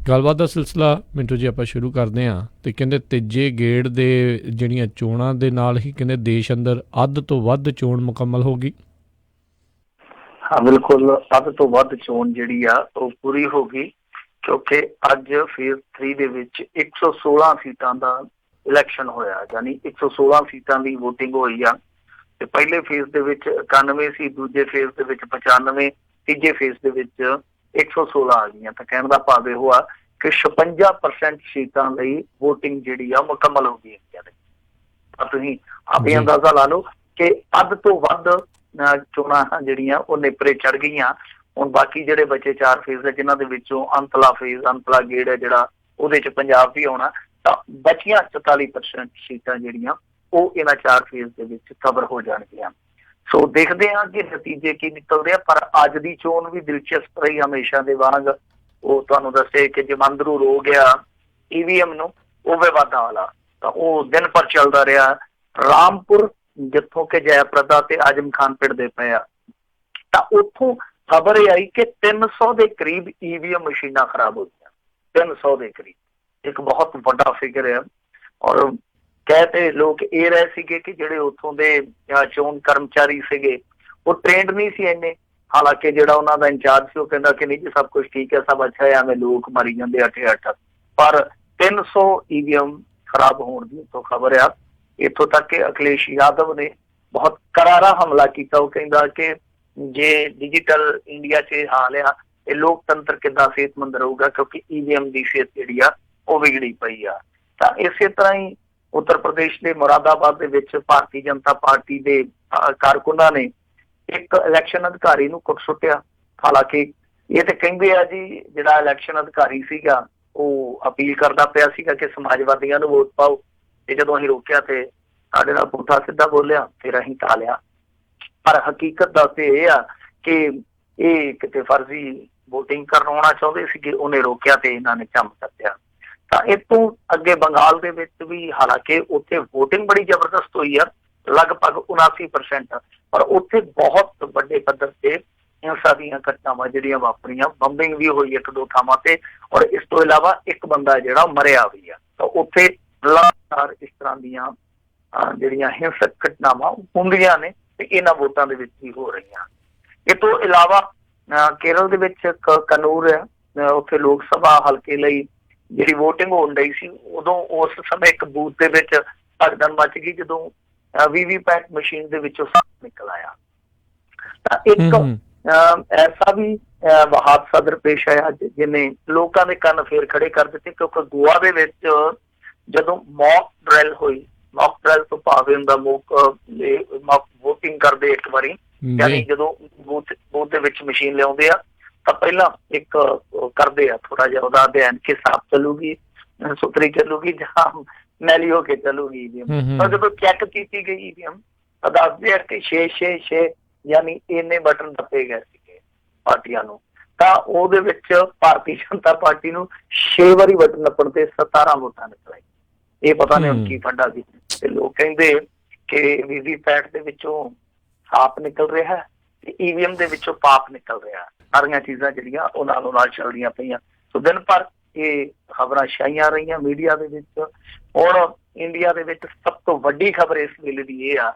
ਗੱਲਬਾਤ ਦਾ ਸਿਲਸਿਲਾ ਮਿੰਟੂ ਜੀ ਆਪਾਂ ਸ਼ੁਰੂ ਕਰਦੇ ਹਾਂ। ਤੇ ਕਹਿੰਦੇ ਤੀਜੇ ਗੇੜ ਦੇ ਜਿਹੜੀਆਂ ਚੋਣਾਂ ਦੇ ਨਾਲ ਹੀ ਕਹਿੰਦੇ ਦੇਸ਼ ਅੰਦਰ ਅੱਧ ਤੋਂ ਵੱਧ ਚੋਣ ਮੁਕੰਮਲ ਹੋ ਗਈ। ਹਾਂ ਬਿਲਕੁਲ, ਅੱਧ ਤੋਂ ਵੱਧ ਚੋਣ ਜਿਹੜੀ ਆ ਉਹ ਪੂਰੀ ਹੋ ਗਈ, ਕਿਉਂਕਿ ਅੱਜ ਫੇਜ਼ 3 ਦੇ ਵਿੱਚ 116 ਸੀਟਾਂ ਦਾ ਇਲੈਕਸ਼ਨ ਹੋਇਆ, ਯਾਨੀ 116 ਸੀਟਾਂ ਦੀ ਵੋਟਿੰਗ ਹੋਈ ਆ। ਤੇ ਪਹਿਲੇ ਫੇਜ਼ ਦੇ ਵਿੱਚ 91 ਸੀ, ਦੂਜੇ ਫੇਜ਼ ਦੇ ਵਿੱਚ 95, ਤੀਜੇ ਫੇਜ਼ ਦੇ ਵਿੱਚ 116 ਆ ਗਈਆਂ। ਤਾਂ ਕਹਿਣ ਦਾ ਭਾਵ ਇਹ ਹੋਆ ਕਿ 56% ਸੀਟਾਂ ਲਈ ਵੋਟਿੰਗ ਜਿਹੜੀ ਆ ਮੁਕੰਮਲ ਹੋ ਗਈ ਹੈ। ਤਾਂ ਤੁਸੀਂ ਆਪੇ ਅੰਦਾਜ਼ਾ ਲਾ ਲਓ ਕਿ ਅੱਧ ਤੋਂ ਵੱਧ ਚੋਣਾਂ ਜਿਹੜੀਆਂ ਉਹ ਨੇਪਰੇ ਚੜ ਗਈਆਂ। ਹੁਣ ਬਾਕੀ ਜਿਹੜੇ ਬਚੇ 4 ਫੇਜ਼ ਹੈ, ਜਿਨ੍ਹਾਂ ਦੇ ਵਿੱਚੋਂ ਅੰਤਲਾ ਫੇਜ਼, ਅੰਤਲਾ ਗੇੜ ਹੈ ਜਿਹੜਾ, ਉਹਦੇ 'ਚ ਪੰਜਾਬ ਵੀ ਆਉਣਾ। ਤਾਂ ਬਚੀਆਂ 44% ਸੀਟਾਂ ਜਿਹੜੀਆਂ ਉਹ ਇਹਨਾਂ 4 ਫੇਜ਼ ਦੇ ਵਿੱਚ ਕਵਰ ਹੋ ਜਾਣਗੀਆਂ। ਸੋ ਦੇਖਦੇ ਹਾਂ ਕਿ ਨਤੀਜੇ ਕੀ ਨਿਕਲਦੇ ਆ। ਪਰ ਅੱਜ ਦੀ ਚੋਣ ਵੀ ਦਿਲਚਸਪ ਰਹੀ ਹਮੇਸ਼ਾ ਦੇ ਵਾਂਗ। ਉਹ ਤੁਹਾਨੂੰ ਦੱਸੇ ਕਿ ਜਮਾਂਦਰੂ ਰੋਗ ਆ EVM ਨੂੰ, ਉਹ ਵਿਵਾਦਾਂ ਵਾਲਾ, ਤਾਂ ਉਹ ਦਿਨ ਭਰ ਚੱਲਦਾ ਰਿਹਾ। ਰਾਮਪੁਰ ਜਿੱਥੋਂ ਕਿ ਜੈਪ੍ਰਦਾ ਤੇ ਆਜਮ ਖਾਨ ਪਿੰਡਦੇ ਪਏ ਆ, ਤਾਂ ਉੱਥੋਂ ਖਬਰ ਇਹ ਆਈ ਕਿ 300 ਦੇ ਕਰੀਬ EVM ਮਸ਼ੀਨਾਂ ਖਰਾਬ ਹੋ ਗਈਆਂ। 300 ਦੇ ਕਰੀਬ, ਇੱਕ ਬਹੁਤ ਵੱਡਾ ਫਿਗਰ ਹੈ। ਔਰ ਕਹਿ ਤੇ ਲੋਕ ਇਹ ਰਹੇ ਸੀਗੇ ਕਿ ਜਿਹੜੇ ਉੱਥੋਂ ਦੇ ਚੋਣ ਕਰਮਚਾਰੀ ਸੀਗੇ ਉਹ ਟ੍ਰੇਨਡ ਨਹੀਂ ਸੀ ਇੰਨੇ। ਹਾਲਾਂਕਿ ਜਿਹੜਾ ਉਹਨਾਂ ਦਾ ਇੰਚਾਰਜ ਸੀ ਉਹ ਕਹਿੰਦਾ ਕਿ ਨਹੀਂ ਜੀ ਸਭ ਕੁਛ ਠੀਕ ਹੈ, ਸਭ ਅੱਛਾ ਹੈ, ਐਵੇਂ ਲੋਕ ਮਰੀ ਜਾਂਦੇ ਅੱਠ। ਪਰ 300 EVM ਖਰਾਬ ਹੋਣ ਦੀ ਉੱਥੋਂ ਖਬਰ ਆ। ਇੱਥੋਂ ਤੱਕ ਕਿ ਅਖਿਲੇਸ਼ ਯਾਦਵ ਨੇ ਬਹੁਤ ਕਰਾਰਾ ਹਮਲਾ ਕੀਤਾ। ਉਹ ਕਹਿੰਦਾ ਕਿ ਜੇ ਡਿਜੀਟਲ ਇੰਡੀਆ 'ਚ ਇਹ ਹਾਲ ਆ, ਇਹ ਲੋਕਤੰਤਰ ਕਿੱਦਾਂ ਸਿਹਤਮੰਦ ਰਹੂਗਾ, ਕਿਉਂਕਿ EVM ਦੀ ਸਿਹਤ ਜਿਹੜੀ ਆ ਉਹ ਵਿਗੜੀ ਪਈ ਆ। ਤਾਂ ਇਸੇ ਤਰ੍ਹਾਂ ਹੀ ਉੱਤਰ ਪ੍ਰਦੇਸ਼ ਦੇ ਮੁਰਾਦਾਬਾਦ ਦੇ ਵਿੱਚ ਭਾਰਤੀ ਜਨਤਾ ਪਾਰਟੀ ਦੇ ਕਾਰਕੁਨਾਂ ਨੇ ਇੱਕ ਇਲੈਕਸ਼ਨ ਅਧਿਕਾਰੀ ਨੂੰ ਕੁੱਟ ਸੁੱਟਿਆ। ਹਾਲਾਂਕਿ ਇਹ ਤੇ ਕਹਿੰਦੇ ਆ ਜੀ ਜਿਹੜਾ ਇਲੈਕਸ਼ਨ ਅਧਿਕਾਰੀ ਸੀਗਾ ਉਹ ਅਪੀਲ ਕਰਦਾ ਪਿਆ ਸੀਗਾ ਕਿ ਸਮਾਜਵਾਦੀਆਂ ਨੂੰ ਵੋਟ ਪਾਓ, ਤੇ ਜਦੋਂ ਅਸੀਂ ਰੋਕਿਆ ਤੇ ਸਾਡੇ ਨਾਲ ਪੁੱਠਾ ਸਿੱਧਾ ਬੋਲਿਆ, ਫਿਰ ਅਸੀਂ ਟਾਲਿਆ। ਪਰ ਹਕੀਕਤ ਦੱਸ ਤੇ ਇਹ ਆ ਕਿ ਇਹ ਕਿਤੇ ਫਰਜ਼ੀ ਵੋਟਿੰਗ ਕਰਵਾਉਣਾ ਚਾਹੁੰਦੇ ਸੀਗੇ, ਉਹਨੇ ਰੋਕਿਆ ਤੇ ਇਹਨਾਂ ਨੇ ਝੰਮ ਕੱਟਿਆ। ਤਾਂ ਇਹ ਤੋਂ ਅੱਗੇ ਬੰਗਾਲ ਦੇ ਵਿੱਚ ਵੀ ਹਾਲਾਂਕਿ ਉੱਥੇ ਵੋਟਿੰਗ ਬੜੀ ਜ਼ਬਰਦਸਤ ਹੋਈ ਆ, ਲਗਭਗ 79%, ਪਰ ਉੱਥੇ ਬਹੁਤ ਵੱਡੇ ਪੱਧਰ ਤੇ ਹਿੰਸਾ ਦੀਆਂ ਘਟਨਾਵਾਂ ਜਿਹੜੀਆਂ ਵਾਪਰੀਆਂ, ਬੰਬਿੰਗ ਵੀ ਹੋਈ 1-2 ਥਾਵਾਂ ਤੇ, ਔਰ ਇਸ ਤੋਂ ਇਲਾਵਾ ਇੱਕ ਬੰਦਾ ਜਿਹੜਾ ਮਰਿਆ ਵੀ ਆ। ਤਾਂ ਉੱਥੇ ਲਗਾਤਾਰ ਇਸ ਤਰ੍ਹਾਂ ਦੀਆਂ ਜਿਹੜੀਆਂ ਹਿੰਸਕ ਘਟਨਾਵਾਂ ਹੁੰਦੀਆਂ ਨੇ ਤੇ ਇਹਨਾਂ ਵੋਟਾਂ ਦੇ ਵਿੱਚ ਵੀ ਹੋ ਰਹੀਆਂ। ਇਹ ਤੋਂ ਇਲਾਵਾ ਕੇਰਲ ਦੇ ਵਿੱਚ ਕਨੂਰ ਹੈ, ਉੱਥੇ ਲੋਕ ਸਭਾ ਹਲਕੇ ਲਈ ਜਿਹੜੀ ਵੋਟਿੰਗ ਹੋਣ ਡਈ ਸੀ, ਉਦੋਂ ਉਸ ਸਮੇਂ ਇੱਕ ਬੂਥ ਦੇ ਵਿੱਚ ਭਗਦੜ ਮਚ ਗਈ ਜਦੋਂ VVPAT ਮਸ਼ੀਨ ਦੇ ਵਿੱਚੋਂ ਨਿਕਲ ਆਇਆ। ਤਾਂ ਇੱਕ ਐਸਾ ਵੀ ਹਾਦਸਾ ਦਰਪੇਸ਼ ਆਇਆ ਜਿਹਨੇ ਲੋਕਾਂ ਦੇ ਕੰਨ ਫੇਰ ਖੜੇ ਕਰ ਦਿੱਤੇ, ਕਿਉਂਕਿ ਗੋਆ ਦੇ ਵਿੱਚ ਜਦੋਂ ਮੌਕ ਡਰਿਲ ਹੋਈ, ਮੌਕ ਡਰਿਲ ਤੋਂ ਭਾਵ ਹੁੰਦਾ ਵੋਟਿੰਗ ਕਰਦੇ ਇੱਕ ਵਾਰੀ, ਯਾਨੀ ਜਦੋਂ ਬੂਥ ਦੇ ਵਿੱਚ ਮਸ਼ੀਨ ਲਿਆਉਂਦੇ ਆ ਤਾਂ ਪਹਿਲਾਂ ਇੱਕ ਕਰਦੇ ਆ ਥੋੜਾ ਜਿਹਾ ਉਹਦਾ ਅਧਿਐਨ ਕਿ ਸਾਫ਼ ਚੱਲੂਗੀ, ਸੁਥਰੀ ਚੱਲੂਗੀ ਜਾਂ ਮੈਲੀ ਹੋ ਕੇ ਚੱਲੂਗੀ EVM। ਪਰ ਜਦੋਂ ਚੈੱਕ ਕੀਤੀ ਗਈ EVM ਤਾਂ ਦੱਸਦੇ ਆ ਕਿ 666 ਯਾਨੀ ਇੰਨੇ ਬਟਨ ਦੱਬੇ ਗਏ ਸੀਗੇ ਪਾਰਟੀਆਂ ਨੂੰ। ਤਾਂ ਉਹਦੇ ਵਿੱਚ ਭਾਰਤੀ ਜਨਤਾ ਪਾਰਟੀ ਨੂੰ 6 ਵਾਰੀ ਬਟਨ ਨੱਪਣ ਤੇ 17 ਵੋਟਾਂ ਨਿਕਲਾਈ। ਇਹ ਪਤਾ ਨਹੀਂ ਹੁਣ ਕੀ ਫੰਡਾ ਸੀ। ਤੇ ਲੋਕ ਕਹਿੰਦੇ ਕਿ VVPAT ਦੇ ਵਿੱਚੋਂ ਸਾਪ ਨਿਕਲ ਰਿਹਾ ਤੇ EVM ਦੇ ਵਿੱਚੋਂ ਪਾਪ ਨਿਕਲ ਰਿਹਾ। ਸਾਰੀਆਂ ਚੀਜ਼ਾਂ ਜਿਹੜੀਆਂ ਉਹ ਨਾਲੋਂ ਨਾਲ ਚੱਲਦੀਆਂ ਪਈਆਂ। ਸੋ ਦਿਨ ਭਰ ਇਹ ਖਬਰਾਂ ਛਾਈਆਂ ਰਹੀਆਂ ਮੀਡੀਆ ਦੇ ਵਿੱਚ। ਹੁਣ ਇੰਡੀਆ ਦੇ ਵਿੱਚ ਸਭ ਤੋਂ ਵੱਡੀ ਖਬਰ ਇਸ ਵੇਲੇ ਦੀ ਇਹ ਆ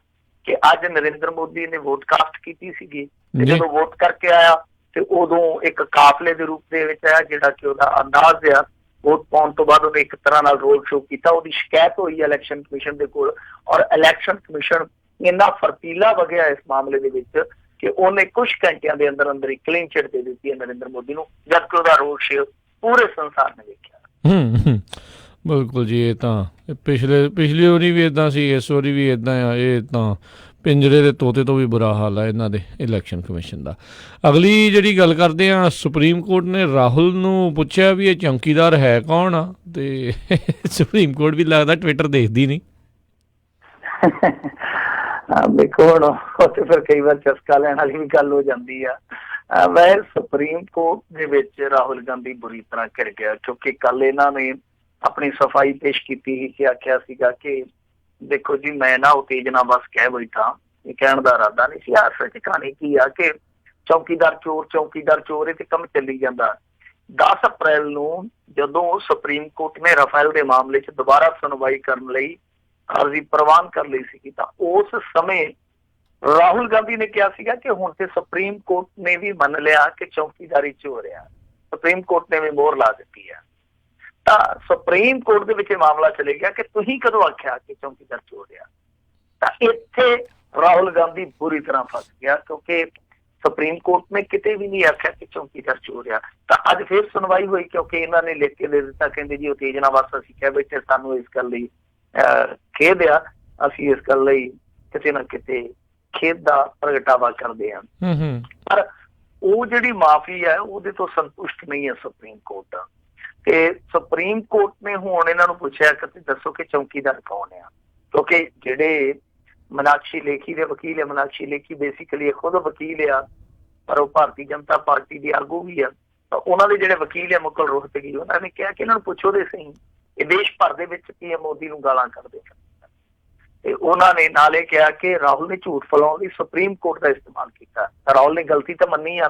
ਕਿ ਅੱਜ ਨਰਿੰਦਰ ਮੋਦੀ ਨੇ ਵੋਟ ਕਾਸਟ ਕੀਤੀ ਸੀਗੀ, ਤੇ ਜਦੋਂ ਵੋਟ ਕਰਕੇ ਆਇਆ ਤੇ ਉਦੋਂ ਇੱਕ ਕਾਫਲੇ ਦੇ ਰੂਪ ਦੇ ਵਿੱਚ ਆਇਆ, ਜਿਹੜਾ ਕਿ ਉਹਦਾ ਅੰਦਾਜ਼ ਆ ਵੋਟ ਪਾਉਣ ਤੋਂ ਬਾਅਦ ਉਹਨੇ ਇੱਕ ਤਰ੍ਹਾਂ ਨਾਲ ਰੋਡ ਸ਼ੋਅ ਕੀਤਾ। ਉਹਦੀ ਸ਼ਿਕਾਇਤ ਹੋਈ ਇਲੈਕਸ਼ਨ ਕਮਿਸ਼ਨ ਦੇ ਕੋਲ, ਔਰ ਇਲੈਕਸ਼ਨ ਕਮਿਸ਼ਨ ਇੰਨਾ ਫਰਤੀਲਾ ਵਗਿਆ ਇਸ ਮਾਮਲੇ ਦੇ ਵਿੱਚ ਕਿ ਉਹਨੇ ਕੁਝ ਘੰਟਿਆਂ ਦੇ ਅੰਦਰ ਅੰਦਰ ਹੀ ਕਲੀਨ ਚਿੱਟ ਦੇ ਦਿੱਤੀ ਹੈ ਨਰਿੰਦਰ ਮੋਦੀ ਨੂੰ, ਜਦਕਿ ਉਹਦਾ ਰੋਡ ਸ਼ੋਅ ਪੂਰੇ ਸੰਸਾਰ ਨੇ ਵੇਖਿਆ। ਬਿਲਕੁਲ ਜੀ, ਇਹ ਤਾਂ ਪਿਛਲੀ ਵਾਰੀ ਵੀ ਇੱਦਾਂ ਸੀ, ਇਸ ਵਾਰੀ ਵੀ ਇੱਦਾਂ ਆ। ਇਹ ਤਾਂ ਪਿੰਜਰੇ ਦੇ ਤੋਤੇ ਤੋਂ ਵੀ ਬੁਰਾ ਹਾਲ ਆ ਇਹਨਾਂ ਦੇ ਇਲੈਕਸ਼ਨ ਕਮਿਸ਼ਨ ਦਾ। ਅਗਲੀ ਜਿਹੜੀ ਗੱਲ ਕਰਦੇ ਹਾਂ, ਸੁਪਰੀਮ ਕੋਰਟ ਨੇ ਰਾਹੁਲ ਨੂੰ ਪੁੱਛਿਆ ਵੀ ਇਹ ਚੌਕੀਦਾਰ ਹੈ ਕੌਣ ਆ, ਤੇ ਸੁਪਰੀਮ ਕੋਰਟ ਵੀ ਲੱਗਦਾ ਟਵਿੱਟਰ ਦੇਖਦੀ ਨਹੀਂ। ਦੇਖੋ ਹੁਣ ਉੱਥੇ ਫਿਰ ਕਈ ਵਾਰ ਚਸਕਾ ਲੈਣ ਵਾਲੀ ਵੀ ਗੱਲ ਹੋ ਜਾਂਦੀ ਆ। ਵੈਸੇ ਸੁਪਰੀਮ ਕੋਰਟ ਦੇ ਵਿੱਚ ਰਾਹੁਲ ਗਾਂਧੀ ਬੁਰੀ ਤਰ੍ਹਾਂ ਘਿਰ ਗਿਆ, ਕਿਉਂਕਿ ਕੱਲ ਇਹਨਾਂ ਨੇ ਆਪਣੀ ਸਫਾਈ ਪੇਸ਼ ਕੀਤੀ ਸੀ ਕਿ ਆਖਿਆ ਸੀਗਾ ਕਿ ਦੇਖੋ ਜੀ ਮੈਂ ਨਾ ਉਤੇਜਨਾ ਬਸ ਕਹਿ ਬੈਠਾ, ਇਹ ਕਹਿਣ ਦਾ ਇਰਾਦਾ ਨਹੀਂ ਸੀ। ਅਸਲ ਚ ਕਹਾਣੀ ਕੀ ਆ ਕਿ ਚੌਕੀਦਾਰ ਚੋਰ ਇਹ ਤੇ ਕੰਮ ਚੱਲੀ ਜਾਂਦਾ। 10 ਅਪ੍ਰੈਲ ਨੂੰ ਜਦੋਂ ਸੁਪਰੀਮ ਕੋਰਟ ਨੇ ਰਾਫੇਲ ਦੇ ਮਾਮਲੇ 'ਚ ਦੁਬਾਰਾ ਸੁਣਵਾਈ ਕਰਨ ਲਈ ਅਰਜ਼ੀ ਪ੍ਰਵਾਨ ਕਰ ਲਈ ਸੀ, ਤਾਂ ਉਸ ਸਮੇਂ ਰਾਹੁਲ ਗਾਂਧੀ ਨੇ ਕਿਹਾ ਸੀਗਾ ਕਿ ਹੁਣ ਤੇ ਸੁਪਰੀਮ ਕੋਰਟ ਨੇ ਵੀ ਮੰਨ ਲਿਆ ਕਿ ਚੌਕੀਦਾਰੀ 'ਚ ਹੋ ਰਿਹਾ, ਸੁਪਰੀਮ ਕੋਰਟ ਨੇ ਵੀ ਮੋਹਰ ਲਾ ਦਿੱਤੀ ਹੈ। ਤਾਂ ਸੁਪਰੀਮ ਕੋਰਟ ਦੇ ਵਿੱਚ ਇਹ ਮਾਮਲਾ ਚਲੇ ਗਿਆ ਕਿ ਤੁਸੀਂ ਕਦੋਂ ਆਖਿਆ ਕਿ ਚੌਕੀਦਾਰ 'ਚ ਹੋ ਰਿਹਾ। ਤਾਂ ਇੱਥੇ ਰਾਹੁਲ ਗਾਂਧੀ ਬੁਰੀ ਤਰ੍ਹਾਂ ਫਸ ਗਿਆ, ਕਿਉਂਕਿ ਸੁਪਰੀਮ ਕੋਰਟ ਨੇ ਕਿਤੇ ਵੀ ਨਹੀਂ ਆਖਿਆ ਕਿ ਚੌਕੀਦਾਰ 'ਚ ਹੋ ਰਿਹਾ। ਤਾਂ ਅੱਜ ਫਿਰ ਸੁਣਵਾਈ ਹੋਈ, ਕਿਉਂਕਿ ਇਹਨਾਂ ਨੇ ਲਿਖ ਕੇ ਦੇ ਦਿੱਤਾ, ਕਹਿੰਦੇ ਜੀ ਉਤੇਜਨਾ ਬਸ ਅਸੀਂ ਕਹਿ ਬੈਠੇ, ਸਾਨੂੰ ਇਸ ਗੱਲ ਲਈ ਖੇਦ ਆ, ਅਸੀਂ ਇਸ ਗੱਲ ਲਈ ਕਿਤੇ ਨਾ ਕਿਤੇ ਖੇਦ ਦਾ ਪ੍ਰਗਟਾਵਾ ਕਰਦੇ ਹਾਂ। ਪਰ ਉਹ ਜਿਹੜੀ ਮਾਫੀ ਹੈ ਉਹਦੇ ਤੋਂ ਸੰਤੁਸ਼ਟ ਨਹੀਂ ਹੈ ਸੁਪਰੀਮ ਕੋਰਟ। ਤੇ ਸੁਪਰੀਮ ਕੋਰਟ ਨੇ ਹੁਣ ਇਹਨਾਂ ਨੂੰ ਪੁੱਛਿਆ ਕਿ ਦੱਸੋ ਕਿ ਚੌਕੀਦਾਰ ਕੌਣ ਆ, ਕਿਉਂਕਿ ਜਿਹੜੇ ਮੀਨਾਕਸ਼ੀ ਲੇਖੀ ਦੇ ਵਕੀਲ ਹੈ, ਮੀਨਾਕਸ਼ੀ ਲੇਖੀ ਬੇਸਿਕਲੀ ਖੁਦ ਵਕੀਲ ਆ, ਪਰ ਉਹ ਭਾਰਤੀ ਜਨਤਾ ਪਾਰਟੀ ਦੀ ਆਗੂ ਵੀ ਆ। ਤਾਂ ਉਹਨਾਂ ਦੇ ਜਿਹੜੇ ਵਕੀਲ ਹੈ ਮੁਕੁਲ ਰੋਹਤਗੀ, ਉਹਨਾਂ ਨੇ ਕਿਹਾ ਕਿ ਇਹਨਾਂ ਨੂੰ ਪੁੱਛੋ ਦੇ ਸਹੀ, ਇਹ ਦੇਸ਼ ਭਰ ਦੇ ਵਿੱਚ ਪੀਐਮ ਮੋਦੀ ਨੂੰ ਗਾਲਾਂ ਕੱਢਦੇ। ਤੇ ਉਹਨਾਂ ਨੇ ਨਾਲੇ ਕਿਹਾ ਕਿ ਰਾਹੁਲ ਨੇ ਝੂਠ ਫੈਲਾਉਣ ਲਈ ਸੁਪਰੀਮ ਕੋਰਟ ਦਾ ਇਸਤੇਮਾਲ ਕੀਤਾ। ਰਾਹੁਲ ਨੇ ਗਲਤੀ ਤਾਂ ਮੰਨੀ ਆ,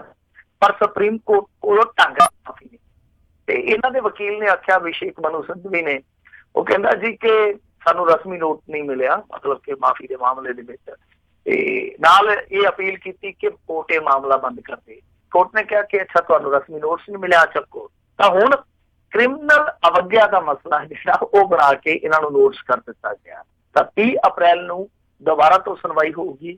ਪਰ ਸੁਪਰੀਮ ਕੋਰਟ ਕੋਲੋਂ ਢੰਗ ਮਾਫੀ ਨਹੀਂ। ਤੇ ਇਹਨਾਂ ਦੇ ਵਕੀਲ ਨੇ ਆਖਿਆ, ਅਭਿਸ਼ੇਕ ਮਨੂ ਸਿੰਧਵੀ ਨੇ, ਉਹ ਕਹਿੰਦਾ ਜੀ ਕਿ ਸਾਨੂੰ ਰਸਮੀ ਨੋਟ ਨਹੀਂ ਮਿਲਿਆ, ਮਤਲਬ ਕਿ ਮਾਫੀ ਦੇ ਮਾਮਲੇ ਦੇ ਵਿੱਚ। ਤੇ ਨਾਲ ਇਹ ਅਪੀਲ ਕੀਤੀ ਕਿ ਕੋਰਟ ਇਹ ਮਾਮਲਾ ਬੰਦ ਕਰ ਦੇ। ਕੋਰਟ ਨੇ ਕਿਹਾ ਕਿ ਅੱਛਾ ਤੁਹਾਨੂੰ ਰਸਮੀ ਨੋਟਿਸ ਨਹੀਂ ਮਿਲਿਆ, ਚੱਕੋ। ਤਾਂ ਹੁਣ ਕ੍ਰਿਮੀਨਲ ਅਵਗਿਆ ਦਾ ਮਸਲਾ ਜਿਹੜਾ ਉਹ ਬਣਾ ਕੇ ਇਹਨਾਂ ਨੂੰ ਨੋਟਿਸ ਕਰ ਦਿੱਤਾ ਗਿਆ। ਤਾਂ 30 ਅਪ੍ਰੈਲ ਨੂੰ ਦੁਬਾਰਾ ਤੋਂ ਸੁਣਵਾਈ ਹੋਊਗੀ।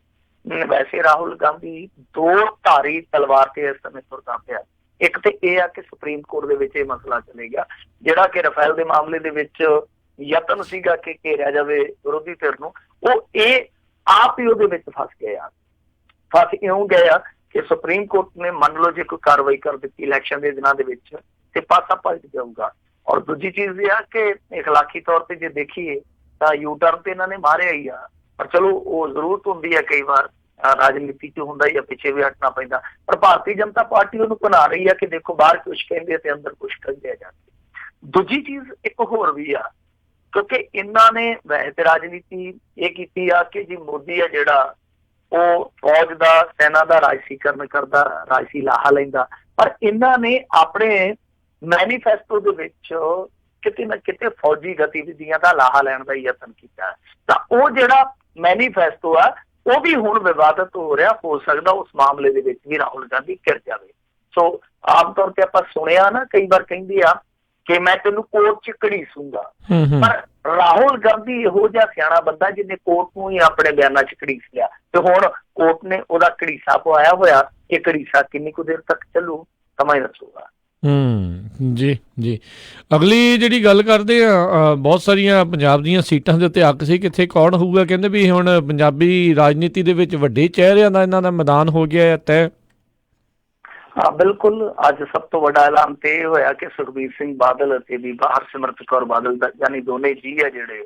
ਵੈਸੇ ਰਾਹੁਲ ਗਾਂਧੀ ਦੋ ਧਾਰੀ ਤਲਵਾਰ ਤੇ ਇਸ ਸਮੇਂ ਤੁਰਦਾ ਪਿਆ। ਇੱਕ ਤੇ ਇਹ ਆ ਕਿ ਸੁਪਰੀਮ ਕੋਰਟ ਦੇ ਵਿੱਚ ਇਹ ਮਸਲਾ ਚਲੇਗਾ, ਜਿਹੜਾ ਕਿ ਰਾਫੇਲ ਦੇ ਮਾਮਲੇ ਦੇ ਵਿੱਚ ਯਤਨ ਸੀਗਾ ਕਿ ਘੇਰਿਆ ਜਾਵੇ ਵਿਰੋਧੀ ਧਿਰ ਨੂੰ, ਉਹ ਇਹ ਆਪ ਹੀ ਉਹਦੇ ਵਿੱਚ ਫਸ ਗਏ ਆ। ਫਸ ਇਉਂ ਗਏ ਆ ਕਿ ਸੁਪਰੀਮ ਕੋਰਟ ਨੇ ਮੰਨ ਲਓ ਜੇ ਕੋਈ ਕਾਰਵਾਈ ਕਰ ਦਿੱਤੀ ਇਲੈਕਸ਼ਨ ਦੇ ਦਿਨਾਂ ਦੇ ਵਿੱਚ, ਤੇ ਪਾਸਾ ਪਲਟ ਜਾਊਗਾ। ਔਰ ਦੂਜੀ ਚੀਜ਼ ਇਹ ਆ ਕਿ ਇਖਲਾਕੀ ਤੌਰ ਤੇ ਜੇ ਦੇਖੀਏ ਤਾਂ ਯੂ ਟਰਨ ਤੇ ਇਹਨਾਂ ਨੇ ਮਾਰਿਆ ਹੀ ਆ। ਪਰ ਚਲੋ ਉਹ ਜ਼ਰੂਰਤ ਹੁੰਦੀ ਹੈ, ਕਈ ਵਾਰ ਰਾਜਨੀਤੀ 'ਚ ਹੁੰਦਾ ਹੀ ਆ, ਪਿੱਛੇ ਵੀ ਹਟਣਾ ਪੈਂਦਾ। ਪਰ ਭਾਰਤੀ ਜਨਤਾ ਪਾਰਟੀ ਉਹਨੂੰ ਬਣਾ ਰਹੀ ਆ ਕਿ ਦੇਖੋ ਬਾਹਰ ਕੁਛ ਕਹਿੰਦੇ ਤੇ ਅੰਦਰ ਕੁਛ ਕਹਿੰਦੇ ਜਾਂਦੇ। ਦੂਜੀ ਚੀਜ਼ ਇੱਕ ਹੋਰ ਵੀ ਆ, ਕਿਉਂਕਿ ਇਹਨਾਂ ਨੇ ਵੈਸੇ ਤੇ ਰਾਜਨੀਤੀ ਇਹ ਕੀਤੀ ਆ ਕਿ ਜੀ ਮੋਦੀ ਆ ਜਿਹੜਾ ਉਹ ਫੌਜ ਦਾ, ਸੈਨਾ ਦਾ ਰਾਜਸੀਕਰਨ ਕਰਦਾ, ਰਾਜਸੀ ਲਾਹਾ ਲੈਂਦਾ। ਪਰ ਇਹਨਾਂ ਨੇ ਆਪਣੇ ਮੈਨੀਫੈਸਟੋ ਦੇ ਵਿੱਚ ਕਿਤੇ ਨਾ ਕਿਤੇ ਫੌਜੀ ਗਤੀਵਿਧੀਆਂ ਦਾ ਲਾਹਾ ਲੈਣ ਦਾ ਯਤਨ ਕੀਤਾ। ਤਾਂ ਉਹ ਜਿਹੜਾ ਮੈਨੀਫੈਸਟੋ ਆ ਉਹ ਵੀ ਹੁਣ ਵਿਵਾਦਤ ਹੋ ਰਿਹਾ। ਹੋ ਸਕਦਾ ਉਸ ਮਾਮਲੇ ਦੇ ਵਿੱਚ ਵੀ ਰਾਹੁਲ ਗਾਂਧੀ ਘਿਰ ਜਾਵੇ। ਸੋ ਆਮ ਤੌਰ ਤੇ ਆਪਾਂ ਸੁਣਿਆ ਨਾ, ਕਈ ਵਾਰ ਕਹਿੰਦੇ ਆ ਕਿ ਮੈਂ ਤੈਨੂੰ ਕੋਰਟ 'ਚ ਘੜੀਸੂੰਗਾ, ਪਰ ਰਾਹੁਲ ਗਾਂਧੀ ਇਹੋ ਜਿਹਾ ਸਿਆਣਾ ਬੰਦਾ ਜਿਹਨੇ ਕੋਰਟ ਨੂੰ ਹੀ ਆਪਣੇ ਬਿਆਨਾਂ 'ਚ ਘੜੀਸ ਲਿਆ, ਤੇ ਹੁਣ ਕੋਰਟ ਨੇ ਉਹਦਾ ਘੜੀਸਾ ਪਵਾਇਆ ਹੋਇਆ। ਇਹ ਘੜੀਸਾ ਕਿੰਨੀ ਕੁ ਦੇਰ ਤੱਕ ਚੱਲੂ ਸਮਾਂ ਹੀ ਦੱਸੂਗਾ। ਜੀ ਜੀ। ਅਗਲੀ ਜਿਹੜੀ ਗੱਲ ਕਰਦੇ ਆ, ਬਹੁਤ ਸਾਰੀਆਂ ਪੰਜਾਬ ਦੀਆਂ ਸੀਟਾਂ ਦੇ ਉੱਤੇ ਹੱਕ ਸੀ, ਕਿੱਥੇ ਕੌਣ ਹੋਊਗਾ। ਕਹਿੰਦੇ ਵੀ ਹੁਣ ਪੰਜਾਬੀ ਰਾਜਨੀਤੀ ਦੇ ਵਿੱਚ ਵੱਡੇ ਚਿਹਰਿਆਂ ਦਾ ਇਹਨਾਂ ਦਾ ਮੈਦਾਨ ਹੋ ਗਿਆ ਹੈ ਤੈਅ। ਹਾਂ ਬਿਲਕੁਲ। ਅੱਜ ਸਭ ਤੋਂ ਵੱਡਾ ਐਲਾਨ ਤੇ ਇਹ ਹੋਇਆ ਕਿ ਸੁਖਬੀਰ ਸਿੰਘ ਬਾਦਲ ਅਤੇ ਬੀਬਾ ਹਰਸਿਮਰਤ ਕੌਰ ਬਾਦਲ ਦਾ, ਯਾਨੀ ਦੋਨੇ ਜੀ ਆ ਜਿਹੜੇ,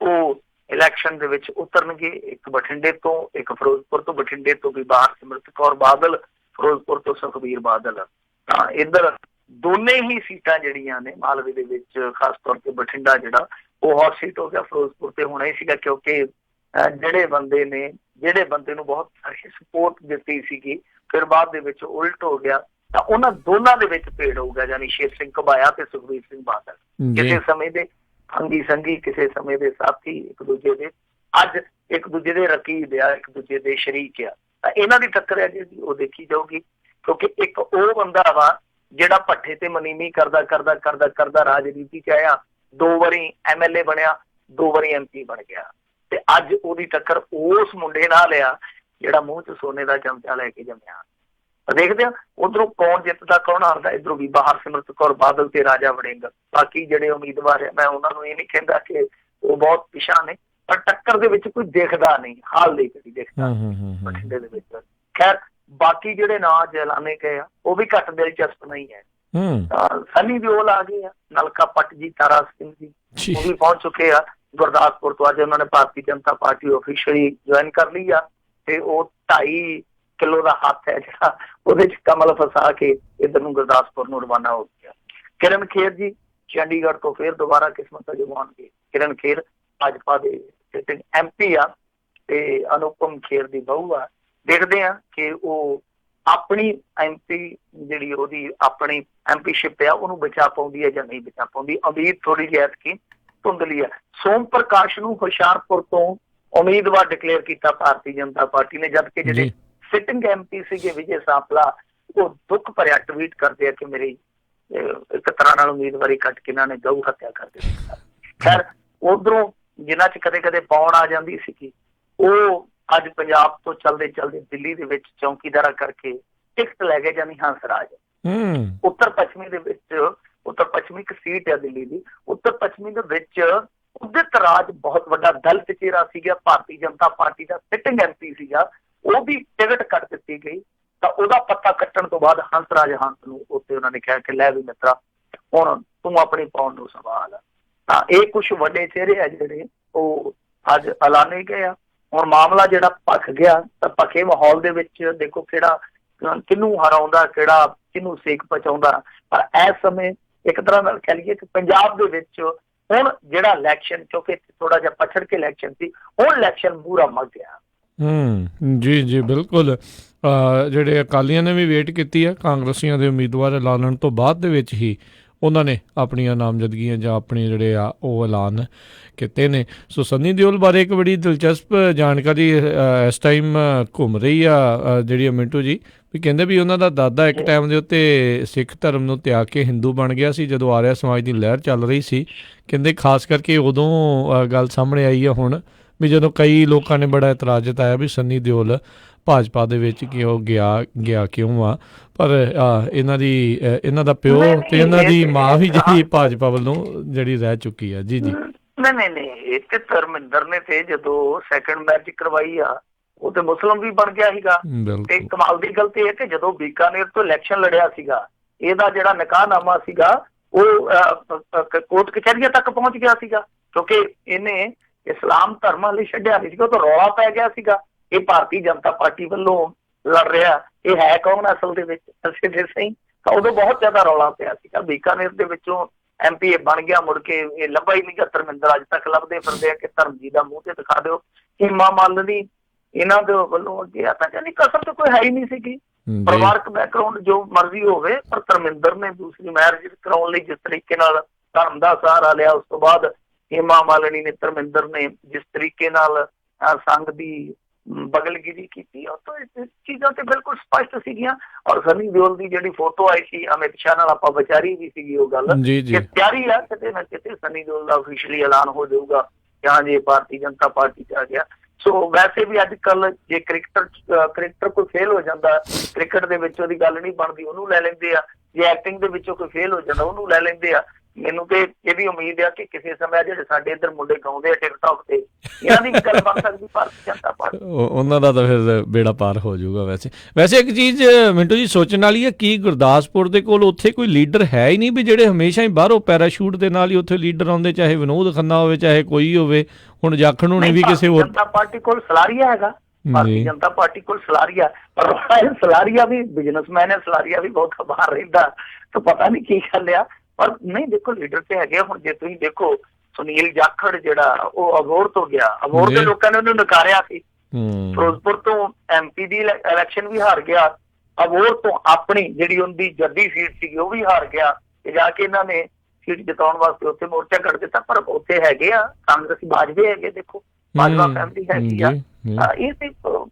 ਉਹ ਇਲੈਕਸ਼ਨ ਦੇ ਵਿੱਚ ਉਤਰਨਗੇ। ਇੱਕ ਬਠਿੰਡੇ ਤੋਂ, ਇੱਕ ਫਿਰੋਜ਼ਪੁਰ ਤੋਂ। ਬਠਿੰਡੇ ਤੋਂ ਬੀਬਾ ਹਰਸਿਮਰਤ ਕੌਰ ਬਾਦਲ, ਫਿਰੋਜ਼ਪੁਰ ਤੋਂ ਸੁਖਬੀਰ ਬਾਦਲ। ਤਾਂ ਇੱਧਰ ਦੋਨੇ ਹੀ ਸੀਟਾਂ ਜਿਹੜੀਆਂ ਨੇ ਮਾਲਵੇ ਦੇ ਵਿੱਚ, ਖਾਸ ਤੌਰ ਤੇ ਬਠਿੰਡਾ ਜਿਹੜਾ ਉਹ ਹੌਟ ਸੀਟ ਹੋ ਗਿਆ। ਫਿਰੋਜ਼ਪੁਰ ਤੇ ਹੋਣਾ ਹੀ ਸੀਗਾ, ਕਿਉਂਕਿ ਜਿਹੜੇ ਬੰਦੇ ਨੂੰ ਬਹੁਤ ਸਾਰੀ ਸਪੋਰਟ ਦਿੱਤੀ ਸੀਗੀ, ਫਿਰ ਬਾਅਦ ਦੇ ਵਿੱਚ ਉਲਟ ਹੋ ਗਿਆ। ਤਾਂ ਉਹਨਾਂ ਦੋਨਾਂ ਦੇ ਵਿੱਚ ਭੇੜ ਹੋਊਗਾ, ਯਾਨੀ ਸ਼ੇਰ ਸਿੰਘ ਘਬਾਇਆ ਤੇ ਸੁਖਬੀਰ ਸਿੰਘ ਬਾਦਲ, ਕਿਸੇ ਸਮੇਂ ਦੇ ਅੰਗੀ ਸੰਗੀ, ਕਿਸੇ ਸਮੇਂ ਦੇ ਸਾਥੀ, ਇੱਕ ਦੂਜੇ ਦੇ ਅੱਜ ਇੱਕ ਦੂਜੇ ਦੇ ਰਕੀਬ ਆ, ਇੱਕ ਦੂਜੇ ਦੇ ਸ਼ਰੀਕ ਆ। ਤਾਂ ਇਹਨਾਂ ਦੀ ਟੱਕਰ ਹੈ ਜਿਹੜੀ ਉਹ ਦੇਖੀ ਜਾਊਗੀ, ਕਿਉਂਕਿ ਇੱਕ ਉਹ ਬੰਦਾ ਵਾ ਜਿਹੜਾ ਭੱਠੇ ਤੇ ਮਨੀਮੀ ਕਰਦਾ ਰਾਜਨੀਤੀ 'ਚ ਆਇਆ, 2 ਵਾਰੀ MLA ਬਣਿਆ, 2 ਵਾਰੀ MP ਬਣ ਗਿਆ। ਤੇ ਅੱਜ ਉਹਦੀ ਟੱਕਰ ਉਸ ਮੁੰਡੇ ਨਾਲ ਆ ਜਿਹੜਾ ਮੂੰਹ 'ਚ ਸੋਨੇ ਦਾ ਚਮਚਾ ਲੈ ਕੇ ਜੰਮਿਆ। ਦੇਖਦੇ ਆ ਉਧਰੋਂ ਕੌਣ ਜਿੱਤਦਾ, ਕੌਣ ਹਾਰਦਾ। ਇੱਧਰੋਂ ਬੀਬਾ ਹਰਸਿਮਰਤ ਕੌਰ ਬਾਦਲ ਤੇ ਰਾਜਾ ਵੜਿੰਗ। ਬਾਕੀ ਜਿਹੜੇ ਉਮੀਦਵਾਰ ਆ, ਮੈਂ ਉਹਨਾਂ ਨੂੰ ਇਹ ਨਹੀਂ ਕਹਿੰਦਾ ਕਿ ਉਹ ਬਹੁਤ ਪਿਛਾਂ ਨੇ, ਪਰ ਟੱਕਰ ਦੇ ਵਿੱਚ ਕੋਈ ਦਿਖਦਾ ਨਹੀਂ, ਹਾਲ ਨਹੀਂ ਕਦੀ ਦਿਖਦਾ ਬਠਿੰਡੇ ਦੇ ਵਿੱਚ। ਖੈਰ ਬਾਕੀ ਜਿਹੜੇ ਨਾਂ ਅੱਜ ਐਲਾਨੇ ਗਏ ਆ ਉਹ ਵੀ ਘੱਟ ਦਿਲਚਸਪ ਨਹੀਂ ਹੈ। ਸਨੀ ਦਿਓਲ ਆ ਗਏ ਆ, ਨਲਕਾ ਪੱਟ ਜੀ, ਤਾਰਾ ਸਿੰਘ ਜੀ, ਉਹ ਵੀ ਪਹੁੰਚ ਚੁੱਕੇ ਆ ਗੁਰਦਾਸਪੁਰ ਤੋਂ। ਅੱਜ ਉਹਨਾਂ ਨੇ Bharatiya Janata party officially join ਕਰ ਲਈ ਆ, ਤੇ ਉਹ 2.5 ਕਿਲੋ ਦਾ ਹੱਥ ਹੈ ਜਿਹੜਾ ਉਹਦੇ 'ਚ ਕਮਲ ਫਸਾ ਕੇ ਇੱਧਰ ਨੂੰ ਗੁਰਦਾਸਪੁਰ ਨੂੰ ਰਵਾਨਾ ਹੋ ਗਿਆ। ਕਿਰਨ ਖੇਰ ਜੀ ਚੰਡੀਗੜ੍ਹ ਤੋਂ ਫਿਰ ਦੁਬਾਰਾ ਕਿਸਮਤ ਅਜਮਾਉਣਗੇ। ਕਿਰਨ ਖੇਰ ਭਾਜਪਾ ਦੇ ਸਿਟਿੰਗ MP ਆ ਤੇ ਅਨੁਪਮ ਖੇਰ ਦੀ ਬਹੂ ਆ। ਦੇਖਦੇ ਆ ਕਿ ਉਹ ਆਪਣੀ MP ਜਿਹੜੀ ਉਹਦੀ ਆਪਣੀ MPਸ਼ਿਪ ਆ ਉਹਨੂੰ ਬਚਾ ਪਾਉਂਦੀ ਹੈ ਜਾਂ ਨਹੀਂ ਬਚਾ ਪਾਉਂਦੀ। ਉਮੀਦ ਥੋੜੀ ਜਿਹੀ ਐਤਕੀ ਧੁੰਦਲੀ ਹੈ। ਸੋਮ ਪ੍ਰਕਾਸ਼ ਨੂੰ ਹੁਸ਼ਿਆਰਪੁਰ ਤੋਂ ਉਮੀਦਵਾਰ ਡਿਕਲੇਅਰ ਕੀਤਾ ਭਾਰਤੀ ਜਨਤਾ ਪਾਰਟੀ ਨੇ, ਜਦਕਿ ਜਿਹੜੇ ਸਿਟਿੰਗ MP ਸੀਗੇ ਵਿਜੇ ਸਾਂਪਲਾ ਉਹ ਦੁੱਖ ਭਰਿਆ ਟਵੀਟ ਕਰਦੇ ਆ ਕਿ ਮੇਰੀ ਇੱਕ ਤਰ੍ਹਾਂ ਨਾਲ ਉਮੀਦਵਾਰੀ ਕੱਟ ਕੇ ਇਹਨਾਂ ਨੇ ਗਊ ਹੱਤਿਆ ਕਰ ਦਿੱਤੀ। ਖੈਰ ਉਧਰੋਂ ਜਿਨ੍ਹਾਂ ਚ ਕਦੇ ਕਦੇ ਪਾਉਣ ਆ ਜਾਂਦੀ ਸੀਗੀ ਉਹ ਅੱਜ ਪੰਜਾਬ ਤੋਂ ਚਲਦੇ ਚਲਦੇ ਦਿੱਲੀ ਦੇ ਵਿੱਚ ਚੌਕੀਦਾਰਾ ਕਰਕੇ ਟਿਕਟ ਲੈ ਗਏ, ਜਾਨੀ ਹੰਸਰਾਜ। ਉੱਤਰ ਪੱਛਮੀ ਦੇ ਵਿੱਚ, ਉੱਤਰ ਪੱਛਮੀ ਇੱਕ ਸੀਟ ਹੈ ਦਿੱਲੀ ਦੀ, ਉੱਤਰ ਪੱਛਮੀ ਦੇ ਵਿੱਚ ਉਦਿਤ ਰਾਜ ਬਹੁਤ ਵੱਡਾ ਦਲ ਚਿਹਰਾ ਸੀਗਾ, ਭਾਰਤੀ ਜਨਤਾ ਪਾਰਟੀ ਦਾ ਸਿਟਿੰਗ MP ਸੀਗਾ, ਉਹਦੀ ਟਿਕਟ ਕੱਟ ਦਿੱਤੀ ਗਈ। ਤਾਂ ਉਹਦਾ ਪੱਤਾ ਕੱਟਣ ਤੋਂ ਬਾਅਦ ਹੰਸਰਾਜ ਹੰਸ ਨੂੰ ਉੱਤੇ ਉਹਨਾਂ ਨੇ ਕਿਹਾ ਕਿ ਲੈ ਵੀ ਮਿੱਤਰਾ ਹੁਣ ਤੂੰ ਆਪਣੀ ਪਾਉਣ ਨੂੰ ਸੰਭਾਲ। ਤਾਂ ਇਹ ਕੁਛ ਵੱਡੇ ਚਿਹਰੇ ਆ ਜਿਹੜੇ ਉਹ ਅੱਜ ਐਲਾਨੇ ਗਏ ਆ। ਹੁਣ ਮਾਮਲਾ ਜਿਹੜਾ ਭਖ ਗਿਆ ਤਾਂ ਭਖੇ ਮਾਹੌਲ ਦੇ ਵਿੱਚ ਦੇਖੋ ਕਿਹੜਾ ਕਿਹਨੂੰ ਹਰਾਉਂਦਾ, ਕਿਹੜਾ ਕਿਹਨੂੰ ਸੇਕ ਪਹੁੰਚਾਉਂਦਾ। ਪਰ ਇਸ ਸਮੇਂ ਇੱਕ ਤਰ੍ਹਾਂ ਨਾਲ ਕਹਿ ਲਈਏ ਕਿ ਪੰਜਾਬ ਦੇ ਵਿੱਚ ਹੁਣ ਜਿਹੜਾ ਇਲੈਕਸ਼ਨ, ਕਿਉਂਕਿ ਥੋੜਾ ਜਿਹਾ ਪਛੜ ਕੇ ਇਲੈਕਸ਼ਨ ਸੀ, ਹੁਣ ਇਲੈਕਸ਼ਨ ਪੂਰਾ ਮੱਗ ਗਿਆ। ਜੀ ਜੀ ਬਿਲਕੁਲ। ਜਿਹੜੇ ਅਕਾਲੀਆਂ ਨੇ ਵੀ ਵੇਟ ਕੀਤੀ ਹੈ ਕਾਂਗਰਸੀਆਂ ਦੇ ਉਮੀਦਵਾਰ ਐਲਾਨਣ ਤੋਂ ਬਾਅਦ ਦੇ ਵਿੱਚ ਹੀ ਉਹਨਾਂ ਨੇ ਆਪਣੀਆਂ ਨਾਮਜ਼ਦਗੀਆਂ ਜਾਂ ਆਪਣੇ ਜਿਹੜੇ ਆ ਉਹ ਐਲਾਨ ਕੀਤੇ ਨੇ। ਸੋ ਸੰਨੀ ਦਿਓਲ ਬਾਰੇ ਇੱਕ ਬੜੀ ਦਿਲਚਸਪ ਜਾਣਕਾਰੀ ਇਸ ਟਾਈਮ ਘੁੰਮ ਰਹੀ ਆ ਜਿਹੜੀ ਮਿੰਟੂ ਜੀ, ਵੀ ਕਹਿੰਦੇ ਵੀ ਉਹਨਾਂ ਦਾ ਦਾਦਾ ਇੱਕ ਟਾਈਮ ਦੇ ਉੱਤੇ ਸਿੱਖ ਧਰਮ ਨੂੰ ਤਿਆਗ ਕੇ ਹਿੰਦੂ ਬਣ ਗਿਆ ਸੀ ਜਦੋਂ ਆਰਿਆ ਸਮਾਜ ਦੀ ਲਹਿਰ ਚੱਲ ਰਹੀ ਸੀ। ਕਹਿੰਦੇ ਖਾਸ ਕਰਕੇ ਉਦੋਂ ਗੱਲ ਸਾਹਮਣੇ ਆਈ ਆ ਹੁਣ ਵੀ ਜਦੋਂ ਕਈ ਲੋਕਾਂ ਨੇ ਬੜਾ ਇਤਰਾਜ਼ ਜਤਾਇਆ ਵੀ ਸੰਨੀ ਦਿਓਲ ਭਾਜਪਾ ਦੇ ਵਿੱਚ ਕਿਉਂ ਗਿਆ ਕਿਉਂ ਆ, ਪਰ ਇਹਨਾਂ ਦਾ ਪਿਓ ਤੇ ਇਹਨਾਂ ਦੀ ਮਾਂ ਵੀ ਜਿਹੜੀ ਭਾਜਪਾ ਵੱਲੋਂ ਜਿਹੜੀ ਰਹਿ ਚੁੱਕੀ ਆ। ਜੀ ਜੀ ਨਹੀਂ ਇਹ ਤੇ ਧਰਮਿੰਦਰ ਨੇ ਤੇ ਜਦੋਂ ਸੈਕੰਡ ਮੈਰਿਜ ਕਰਵਾਈ ਆ ਉਹ ਤੇ ਮੁਸਲਿਮ ਵੀ ਬਣ ਗਿਆ ਸੀਗਾ। ਤੇ ਕਮਾਲ ਦੀ ਗੱਲ ਤੇ ਇਹ ਕਿ ਜਦੋਂ ਬੀਕਾਨੇਰ ਤੋਂ ਇਲੈਕਸ਼ਨ ਲੜਿਆ ਸੀਗਾ ਇਹਦਾ ਜਿਹੜਾ ਨਿਕਾਹਨਾਮਾ ਸੀਗਾ ਉਹ ਕੋਰਟ ਕਚਹਿਰੀਆਂ ਤੱਕ ਪਹੁੰਚ ਗਿਆ ਸੀਗਾ, ਕਿਉਂਕਿ ਇਹਨੇ ਇਸਲਾਮ ਧਰਮਾਂ ਲਈ ਛੱਡਿਆ ਨਹੀਂ ਸੀਗਾ। ਉਹ ਤਾਂ ਰੌਲਾ ਪੈ ਗਿਆ ਸੀਗਾ ਇਹ ਭਾਰਤੀ ਜਨਤਾ ਪਾਰਟੀ ਵੱਲੋਂ ਲੜ ਰਿਹਾ, ਇਹ ਹੈ ਕੌਣ ਅਸਲ ਦੇ ਵਿੱਚ ਹਰਸਿਮਰਤ ਸਿੰਘ। ਤਾਂ ਉਦੋਂ ਬਹੁਤ ਜ਼ਿਆਦਾ ਰੌਲਾ ਪਿਆ ਸੀਗਾ। ਬੀਕਾਨੇਰ ਦੇ ਵਿੱਚੋਂ MP ਬਣ ਗਿਆ, ਮੁੜ ਕੇ ਇਹ ਲੱਭਾ ਹੀ ਨਹੀਂ ਗਾ ਧਰਮਿੰਦਰ। ਅੱਜ ਤੱਕ ਲੱਭਦੇ ਫਿਰਦੇ ਆ ਕਿ ਧਰਮਜੀ ਦਾ ਮੂੰਹ ਤੇ ਦਿਖਾ ਦਿਓ। ਹੀਮਾ ਮਾਲਿਨੀ ਇਹਨਾਂ ਦੇ ਵੱਲੋਂ ਅੱਗੇ ਆ ਤਾਂ ਕਹਿੰਦੀ ਕਸਰ ਤਾਂ ਕੋਈ ਹੈ ਹੀ ਨਹੀਂ ਸੀਗੀ। ਪਰਿਵਾਰਕ ਬੈਕਗਰਾਉਂਡ ਜੋ ਮਰਜ਼ੀ ਹੋਵੇ, ਪਰ ਧਰਮਿੰਦਰ ਨੇ ਦੂਸਰੀ ਮੈਰਿਜ ਕਰਾਉਣ ਲਈ ਜਿਸ ਤਰੀਕੇ ਨਾਲ ਧਰਮ ਦਾ ਸਹਾਰਾ ਲਿਆ, ਉਸ ਤੋਂ ਬਾਅਦ ਹੀਮਾ ਮਾਲਿਨੀ ਨੇ ਧਰਮਿੰਦਰ ਨੇ ਜਿਸ ਤਰੀਕੇ ਨਾਲ ਸੰਘ ਦੀ ਬਗਲਗਿਰੀ ਕੀਤੀ, ਉਹ ਤਾਂ ਚੀਜ਼ਾਂ ਤੇ ਬਿਲਕੁਲ ਸਪਸ਼ਟ ਸੀਗੀਆਂ। ਔਰ ਸੰਨੀ ਦਿਓਲ ਦੀ ਜਿਹੜੀ ਫੋਟੋ ਆਈ ਸੀ ਅਮਿਤ ਸ਼ਾਹ ਨਾਲ, ਆਪਾਂ ਵਿਚਾਰੀ ਵੀ ਸੀਗੀ ਉਹ ਗੱਲ ਕਿ ਤਿਆਰੀ ਆ ਕਿਤੇ ਨਾ ਕਿਤੇ ਸੰਨੀ ਦਿਓਲ ਦਾ ਅਫੀਸ਼ੀਅਲੀ ਐਲਾਨ ਹੋ ਜਾਊਗਾ ਕਿ ਹਾਂ ਜੀ ਭਾਰਤੀ ਜਨਤਾ ਪਾਰਟੀ ਚ ਆ ਗਿਆ। ਸੋ ਵੈਸੇ ਵੀ ਅੱਜ ਕੱਲ ਜੇ ਕ੍ਰਿਕਟਰ ਕੋਈ ਫੇਲ ਹੋ ਜਾਂਦਾ ਕ੍ਰਿਕਟ ਦੇ ਵਿੱਚ ਉਹਦੀ ਗੱਲ ਨਹੀਂ ਬਣਦੀ ਉਹਨੂੰ ਲੈ ਲੈਂਦੇ ਆ, ਜੇ ਐਕਟਿੰਗ ਦੇ ਵਿੱਚੋਂ ਕੋਈ ਫੇਲ ਹੋ ਜਾਂਦਾ ਉਹਨੂੰ ਲੈ ਲੈਂਦੇ ਆ। ਮੈਨੂੰ ਤੇ ਇਹ ਵੀ ਉਮੀਦ ਆ ਕਿ ਕਿਸੇ ਸਮੇਂ ਜਿਹੜੇ ਸਾਡੇ ਇੱਧਰ ਮੁੰਡੇ ਗਾਉਂਦੇ ਆ ਟਿਕਟੌਕ ਤੇ ਇਹਨਾਂ ਦੀ ਗੱਲ ਬਣ ਸਕਦੀ ਭਾਰਤੀ ਜਨਤਾ ਪਾਰਟੀ, ਉਹਨਾਂ ਦਾ ਤਾਂ ਫਿਰ ਬੇੜਾ ਪਾਰ ਹੋ ਜਾਊਗਾ। ਵੈਸੇ ਇੱਕ ਚੀਜ਼ ਮਿੰਟੂ ਜੀ ਸੋਚਣ ਵਾਲੀ ਹੈ, ਕੀ ਗੁਰਦਾਸਪੁਰ ਦੇ ਕੋਲ ਉੱਥੇ ਕੋਈ ਲੀਡਰ ਹੈ ਹੀ ਨਹੀਂ ਵੀ ਜਿਹੜੇ ਹਮੇਸ਼ਾ ਹੀ ਬਾਹਰੋਂ ਪੈਰਾਸ਼ੂਟ ਦੇ ਨਾਲ ਹੀ ਉੱਥੇ ਲੀਡਰ ਆਉਂਦੇ, ਚਾਹੇ ਵਿਨੋਦ ਖੰਨਾ ਹੋਵੇ ਚਾਹੇ ਕੋਈ ਹੋਵੇ। ਹੁਣ ਜਾਖੜ ਹੋਣੀ ਵੀ ਕਿਸੇ ਹੋਰ ਜਨਤਾ ਪਾਰਟੀ ਕੋਲ ਸਲਾਰੀਆ ਹੈਗਾ, ਭਾਰਤੀ ਜਨਤਾ ਪਾਰਟੀ ਕੋਲ ਸਲਾਰੀਆ, ਪਰ ਸਲਾਰੀਆ ਵੀ ਬਿਜ਼ਨਸਮੈਨ ਹੈ, ਸਲਾਰੀਆ ਵੀ ਬਹੁਤ ਬਾਹਰ ਰਹਿੰਦਾ, ਤਾਂ ਪਤਾ ਨਹੀਂ ਕੀ ਗੱਲ ਆ। ਪਰ ਨਹੀਂ ਦੇਖੋ ਲੀਡਰ ਤੇ ਹੈਗੇ। ਹੁਣ ਜੇ ਤੁਸੀਂ ਦੇਖੋ ਸੁਨੀਲ ਜਾਖੜ ਜਿਹੜਾ ਉਹ ਅਬੋਹਰ ਤੋਂ ਗਿਆ, ਅਬੋਹਰ ਦੇ ਲੋਕਾਂ ਨੇ ਉਹਨੂੰ ਨਕਾਰਿਆ ਸੀ। ਫਿਰੋਜ਼ਪੁਰ ਤੋਂ MP ਦੀ ਇਲੈਕਸ਼ਨ ਵੀ ਹਾਰ ਗਿਆ, ਅਬੋਹਰ ਤੋਂ ਆਪਣੀ ਜਿਹੜੀ ਉਹਦੀ ਜੱਦੀ ਸੀਟ ਸੀਗੀ ਉਹ ਵੀ ਹਾਰ ਗਿਆ ਤੇ ਜਾ ਕੇ ਇਹਨਾਂ ਨੇ ਸੀਟ ਜਿਤਾਉਣ ਵਾਸਤੇ ਉੱਥੇ ਮੋਰਚਾ ਕੱਢ ਦਿੱਤਾ। ਪਰ ਉੱਥੇ ਹੈਗੇ ਆ ਕਾਂਗਰਸੀ ਬਾਜਵੇ ਹੈਗੇ, ਦੇਖੋ ਭਾਜਪਾ ਫੈਮਿਲੀ ਹੈਗੀ ਆ। ਇਹ ਤੇ